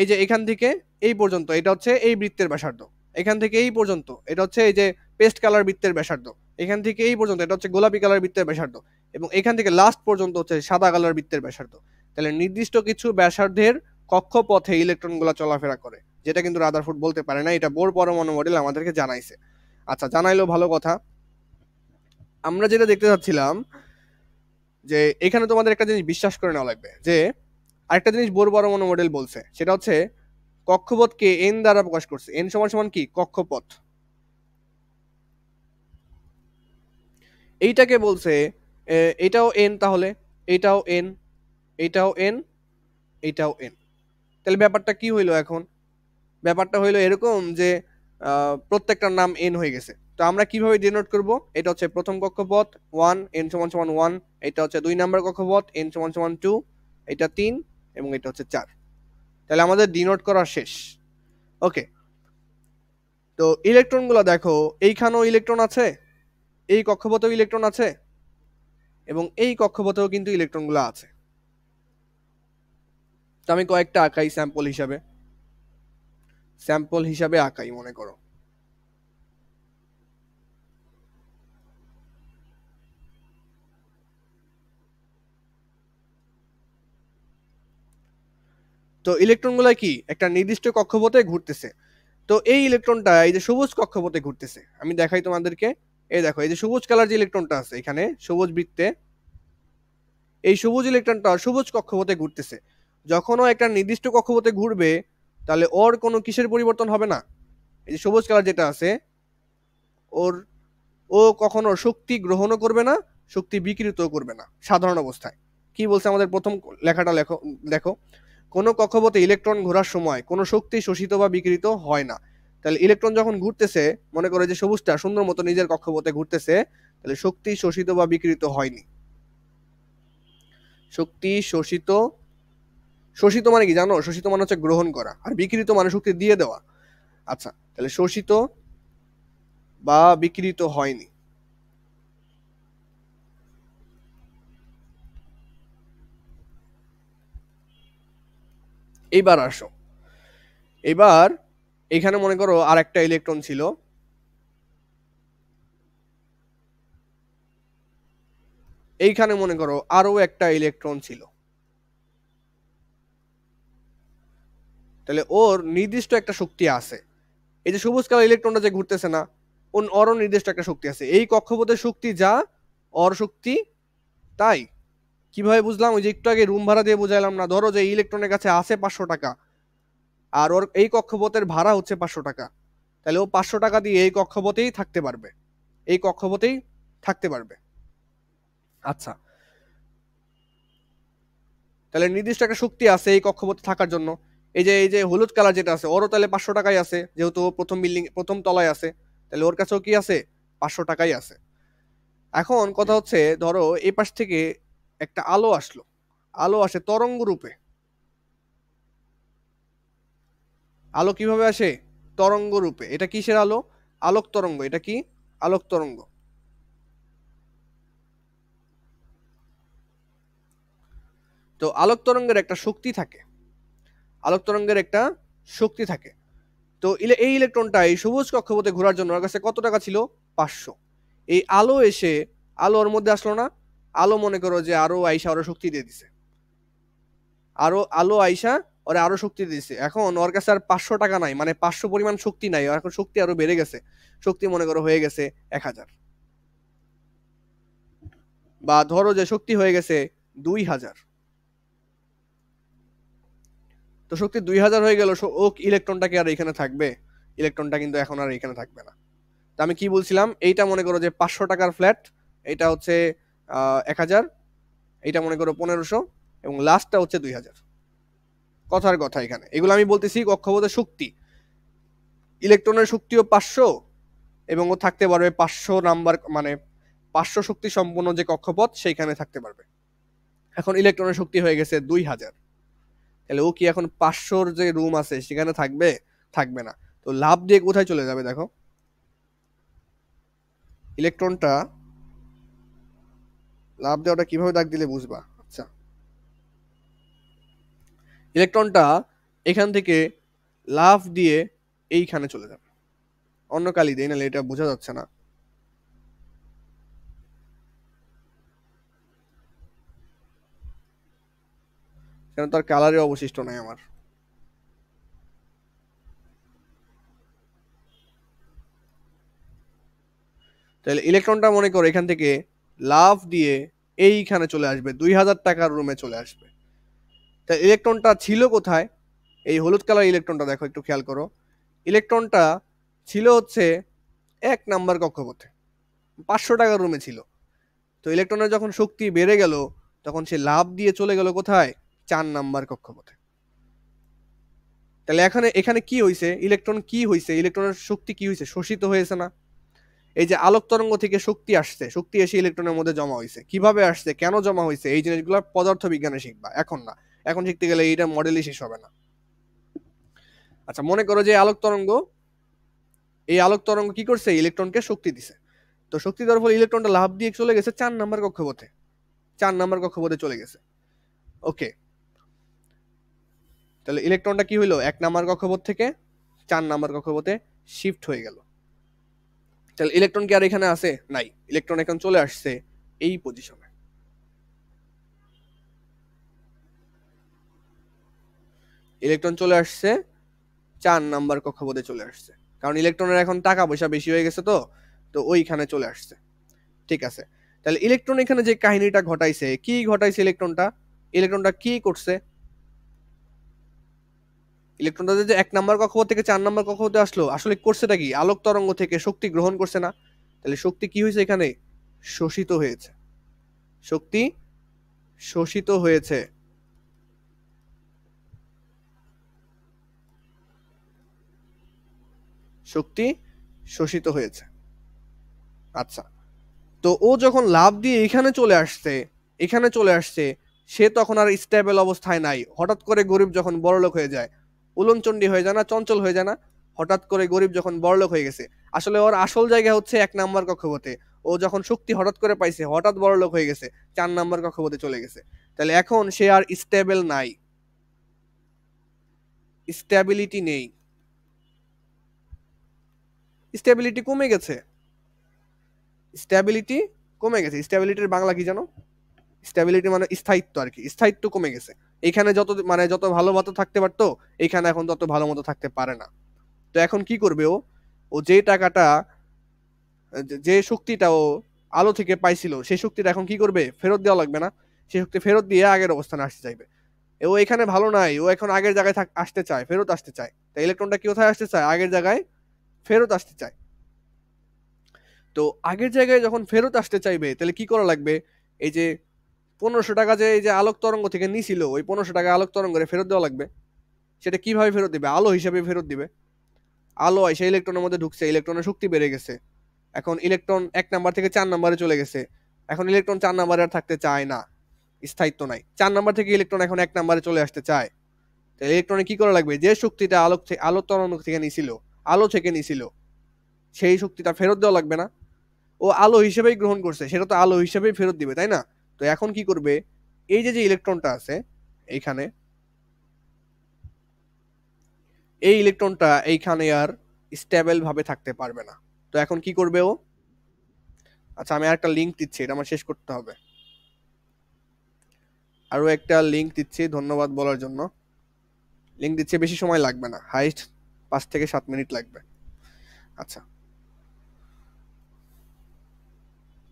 যে এখান থেকে এই পর্যন্ত এটা হচ্ছে এই বৃত্তের ব্যাসার্ধ, এখান থেকে এই পর্যন্ত এটা হচ্ছে এই যে পেস্ট কালার বৃত্তের ব্যাসার্ধ, এখান থেকে এই পর্যন্ত এটা হচ্ছে গোলাপি কালার বৃত্তের ব্যাসার্ধ, এবং এখান থেকে লাস্ট পর্যন্ত হচ্ছে সাদা কালার বৃত্তের ব্যাসার্ধ। তাহলে নির্দিষ্ট কিছু ব্যাসার্ধের কক্ষপথে ইলেকট্রনগুলো চলাফেরা করে, যেটা কিন্তু রাদারফোর্ড বলতে পারে না, এটা বোর পরমাণু মডেল আমাদেরকে জানাইছে। আচ্ছা, জানাইলো ভালো কথা। আমরা যেটা দেখতে চাচ্ছিলাম যে এখানে তোমাদের একটা জিনিস বিশ্বাস করে নেওয়া লাগবে, যে আরেকটা জিনিস বোর পরমাণু মডেল বলছে, সেটা হচ্ছে কক্ষপথকে এন দ্বারা প্রকাশ করছে। এন সমান সমান কি? কক্ষপথ। এইটাকে বলছে এটাও এন, তাহলে এটাও এন, এটাও এন, এটাও এন। তাহলে ব্যাপারটা কি হইলো এখন? ব্যাপারটা হইলো এরকম যে প্রত্যেকটার নাম এন হয়ে গেছে। তো আমরা কিভাবে ডিনোট করব? এটা হচ্ছে প্রথম কক্ষপথ 1, এন সমান সমান 1। এটা হচ্ছে 2 নাম্বার কক্ষপথ, এন সমান সমান 2। এটা 3 এবং এটা হচ্ছে 4। তাহলে আমাদের ডিনোট করা শেষ। ওকে, তো ইলেকট্রনগুলো দেখো, এইখানেও ইলেকট্রন আছে, এই কক্ষপথেও ইলেকট্রন আছে, এবং এই কক্ষপথেও কিন্তু ইলেকট্রনগুলো আছে। তো আমি কয়েকটা আঁকাই স্যাম্পল হিসাবে আঁকাই মনে করো। তো ইলেকট্রনগুলো কি একটা নির্দিষ্ট কক্ষপথে ঘুরতেছে। তো এই ইলেকট্রনটা এই যে সবুজ কক্ষপথে ঘুরতেছে, আমি দেখাই তোমাদেরকে। এই দেখো, এই যে সবুজ কালার যে ইলেকট্রনটা আছে এখানে সবুজ বৃত্তে, এই সবুজ ইলেকট্রনটা সবুজ কক্ষপথে ঘুরতেছে। যখন ও একটা নির্দিষ্ট কক্ষপথে ঘুরবে, তাহলে ওর কোনো কিসের পরিবর্তন হবে না? এই যে সবুজ কালার যেটা আছে, ওর ও কখনো শক্তি গ্রহণও করবে না, শক্তি বিকৃতও করবে না সাধারণ অবস্থায়। কি বলছে আমাদের প্রথম লেখাটা? দেখো, কোনো কক্ষপথে ইলেকট্রন ঘোরার সময় কোনো শক্তি শোষিত বা বিকৃত হয় না। তাহলে ইলেকট্রন যখন ঘুরতেছে, মনে করে যে সবুজটা সুন্দর মতো নিজের কক্ষপথে ঘুরতেছে, তাহলে শক্তি শোষিত বা বিকৃত হয়নি। শক্তি শোষিত, শোষিত মানে কি জানো? শোষিত মানে হচ্ছে গ্রহণ করা, আর বিকৃত মানে শক্তি দিয়ে দেওয়া। আচ্ছা, তাহলে শোষিত বা বিকৃত হয়নি। এইবার আসো, এবার এখানে মনে করো আর একটা ইলেকট্রন ছিল, এইখানে মনে করো আরো একটা ইলেকট্রন ছিল। তাহলে ওর নির্দিষ্ট একটা শক্তি আছে। এই যে সবুজ কালার ইলেকট্রনটা যে ঘুরতেছে না, ওরও নির্দিষ্ট একটা শক্তি আছে। এই কক্ষপথের শক্তি যা, ওর শক্তি তাই। কিভাবে বুঝলাম? ওই যে একটু আগে রুম ভাড়া দিয়ে বুঝাইলাম না? ধরো যে ইলেকট্রনের কাছে আছে 500 টাকা, আর ওর এই কক্ষপথের ভাড়া হচ্ছে 500 টাকা, তাহলে ও 500 টাকা দিয়ে এই কক্ষপথেই থাকতে পারবে, এই কক্ষপথেই থাকতে পারবে। আচ্ছা, তাহলে নির্দিষ্ট একটা শক্তি আছে এই কক্ষপথে থাকার জন্য। এই যে হলুদ কালার যেটা আছে, ওরও তাহলে 500 টাকাই আছে, যেহেতু ও প্রথম বিল্ডিং প্রথম তলায় আছে, তাহলে ওর কাছেও কি আছে? 500 টাকাই আছে। এখন কথা হচ্ছে, ধরো এই পাশ থেকে একটা আলো আসলো, আলো আসে তরঙ্গ রূপে। আলো কিভাবে আসে? তরঙ্গ রূপে। এটা কিসের আলো? আলোক তরঙ্গ। এটা কি? আলোক তরঙ্গ। তো আলোক তরঙ্গের একটা শক্তি থাকে, আলোক তরঙ্গের একটা শক্তি থাকে। তো এই ইলেকট্রনটা এই সবুজ কক্ষপথে ঘোরার জন্য ওর কাছে কত টাকা ছিল? 500। এই আলো এসে, আলো ওর মধ্যে আসলো না, আলো মনে করো যে আরো আইসা আরো শক্তি দিয়ে দিছে, আরো আলো আইসা ওরে আরো শক্তি দিছে। এখন ওর কাছে আর 500 টাকা নাই, মানে 500 পরিমাণ শক্তি নাই, এখন শক্তি আরো বেড়ে গেছে। শক্তি মনে করো হয়ে গেছে 1000, বা ধরো যে শক্তি হয়ে গেছে 2000। তো শক্তি 2000 হয়ে গেল, ও ইলেকট্রনটা কি আর এখানে থাকবে? ইলেকট্রনটা কিন্তু এখন আর এখানে থাকবে না। তো আমি কি বলছিলাম, এইটা মনে করো যে 500 টাকার ফ্ল্যাট, এটা হচ্ছে 1000, এইটা মনে করো 1500, এবং লাস্টটা হচ্ছে 2000। কথার কথা এখানে এগুলো আমি বলতেছি কক্ষপথের শক্তি। ইলেকট্রনের শক্তিও 500, এবং ও থাকতে পারবে 500 নাম্বার, মানে 500 শক্তি সম্পন্ন যে কক্ষপথ সেইখানে থাকতে পারবে। এখন ইলেকট্রনের শক্তি হয়ে গেছে 2000। তাহলে ও কি এখন 500-র যে রুম আছে সেখানে থাকবে? থাকবে না। তো লাফ দিয়ে কোথায় চলে যাবে দেখো, ইলেকট্রনটা লাফ দেওয়াটা কিভাবে দাগ দিলে বুঝবা। আচ্ছা, ইলেকট্রনটা এখান থেকে লাফ দিয়ে এইখানে চলে যাবে। অন্য কালি দেই, নাহলে এটা বোঝা যাচ্ছে না। কেন, তার কালারে অবশিষ্ট নাই আমার। তাহলে ইলেকট্রনটা মনে করো এখান থেকে লাফ দিয়ে এইখানে চলে আসবে, 2000 টাকার রুমে চলে আসবে। তা ইলেকট্রনটা ছিল কোথায়? এই হলুদ কালার ইলেকট্রনটা দেখো, একটু খেয়াল করো। ইলেকট্রনটা ছিল হচ্ছে 1 নাম্বার কক্ষপথে, 500 টাকার রুমে ছিল। তো ইলেকট্রনের যখন শক্তি বেড়ে গেল, তখন সে লাফ দিয়ে চলে গেল কোথায়? 4 নাম্বার কক্ষপথে। তাহলে এখানে এখানে কি হয়েছে? ইলেকট্রন কি হয়েছে? ইলেকট্রনের শক্তি কি হয়েছে? শোষিত হয়েছে না? এই যে আলোক তরঙ্গ থেকে শক্তি আসছে, শক্তি এসে ইলেকট্রনের মধ্যে জমা হয়েছে, কিভাবে আসছে, কেন জমা হয়েছে, এই জিনিসগুলো পদার্থ বিজ্ঞানে শিখবা, এখন না। এখন শিখতে গেলে এইটা মডেলই শেষ হবে না। আচ্ছা, মনে করো যে আলোক তরঙ্গ, এই আলোক তরঙ্গ কি করছে? ইলেকট্রনকে শক্তি দিছে। তো শক্তি দেওয়ার ফলে ইলেকট্রনটা লাফ দিয়ে চলে গেছে 4 নাম্বার কক্ষপথে, 4 নাম্বার কক্ষপথে চলে গেছে। ওকে, তাহলে ইলেকট্রনটা কি হইলো? 1 নাম্বার কক্ষপথ থেকে 4 নাম্বার কক্ষপথে শিফট হয়ে গেল। তাহলে ইলেকট্রন কি আর এখানে আছে? নাই। ইলেকট্রন এখন চলে আসছে এই পজিশনে। ইলেকট্রন চলে আসছে 4 নাম্বার কক্ষপথে চলে আসছে, কারণ ইলেকট্রনের এখন টাকা পয়সা বেশি হয়ে গেছে। তো তো ওইখানে চলে আসছে। ঠিক আছে, তাহলে ইলেকট্রন এখানে যে কাহিনীটা ঘটাইছে, কি ঘটাইছে ইলেকট্রনটা? ইলেকট্রনটা কি করছে? ইলেকট্রনটা যে 1 নাম্বার কক্ষপথ থেকে 4 নাম্বার কক্ষপথে আসলো, আসলে করছেটা কি? আলোক তরঙ্গ থেকে শক্তি গ্রহণ করছে না? তাহলে শক্তি কি হয়েছে এখানে? শোষিত হয়েছে। শক্তি শোষিত হয়েছে। শক্তি শোষিত হয়েছে। আচ্ছা, তো ও যখন লাফ দিয়ে এখানে চলে আসছে, এখানে চলে আসছে, সে তখন আর স্টেবল অবস্থায় নাই। হঠাৎ করে গরিব যখন বড়লোক হয়ে যায়, উলনচণ্ডী হয়ে যায় না, চঞ্চল হয়ে যায় না? হঠাৎ করে গরিব যখন বড়লোক হয়ে গেছে, আসলে ওর আসল জায়গা হচ্ছে 1 নাম্বার কক্ষপথে। ও যখন শক্তি হঠাৎ করে পাইছে, হঠাৎ বড়লোক হয়ে গেছে, 4 নাম্বার কক্ষপথে চলে গেছে। তাহলে এখন সে আর স্টেবল নাই, স্টেবিলিটি নেই, স্টেবিলিটি কমে গেছে। স্টেবিলিটি কমে গেছে। স্টেবিলিটির বাংলা কি জানো? স্ট্যাবিলিটি মানে স্থায়িত্ব আর কি, স্থায়িত্ব কমে গেছে। এখানে যত মানে যত ভালো মতো থাকতে পারতো, এখানে এখন তত ভালো মতো থাকতে পারে না। তো এখন কি করবে ও? ও যে টাকাটা, যে শক্তিটা ও আলো থেকে পাইছিল, সেই শক্তিটা এখন কি করবে? ফেরত দেওয়া লাগবে না? সেই শক্তি ফেরত দিয়ে আগের অবস্থানে আসতে চাইবে। ও এখানে ভালো নাই, ও এখন আগের জায়গায় আসতে চায়, ফেরত আসতে চায়। তাই ইলেকট্রনটা কি কোথায় আসতে চায়? আগের জায়গায় ফেরত আসতে চায়। তো আগের জায়গায় যখন ফেরত আসতে চাইবে, তাহলে কি করা লাগবে? এই যে 1500 টাকা যে এই যে আলোক তরঙ্গ থেকে নিছিল, ওই 1500 টাকা আলোক তরঙ্গের ফেরত দেওয়া লাগবে। সেটা কিভাবে ফেরত দিবে? আলো হিসাবে ফেরত দিবে। আলো এসে ইলেকট্রনের মধ্যে ঢুকছে, ইলেকট্রনের শক্তি বেড়ে গেছে। এখন ইলেকট্রন 1 নাম্বার থেকে 4 নাম্বারে চলে গেছে। এখন ইলেকট্রন 4 নাম্বারে আর থাকতে চায় না, স্থায়িত্ব নাই। 4 নাম্বার থেকে ইলেকট্রন এখন 1 নাম্বারে চলে আসতে চায়। তাহলে ইলেকট্রনে কি করা লাগবে? যে শক্তিটা আলোক তরঙ্গ থেকে নিছিল, আলো থেকে নিছিল, সেই শক্তিটা ফেরত দেওয়া লাগবে না? ও আলো হিসেবেই গ্রহণ করছে, সেটা তো আলো হিসেবেই ফেরত দিবে, তাই না? তো এখন কি করবে? এই যে যে ইলেকট্রনটা আছে এইখানে, এই ইলেকট্রনটা এইখানে আর স্টেবল ভাবে থাকতে পারবে না। তো এখন কি করবে ও? আচ্ছা, আমি আরেকটা লিংক দিচ্ছি, এটা আমার শেষ করতে হবে। আরো একটা লিংক দিচ্ছি, ধন্যবাদ বলার জন্য। লিংক দিচ্ছে, বেশি সময় লাগবে না, হাইস্ট 5 থেকে 7 মিনিট লাগবে। আচ্ছা,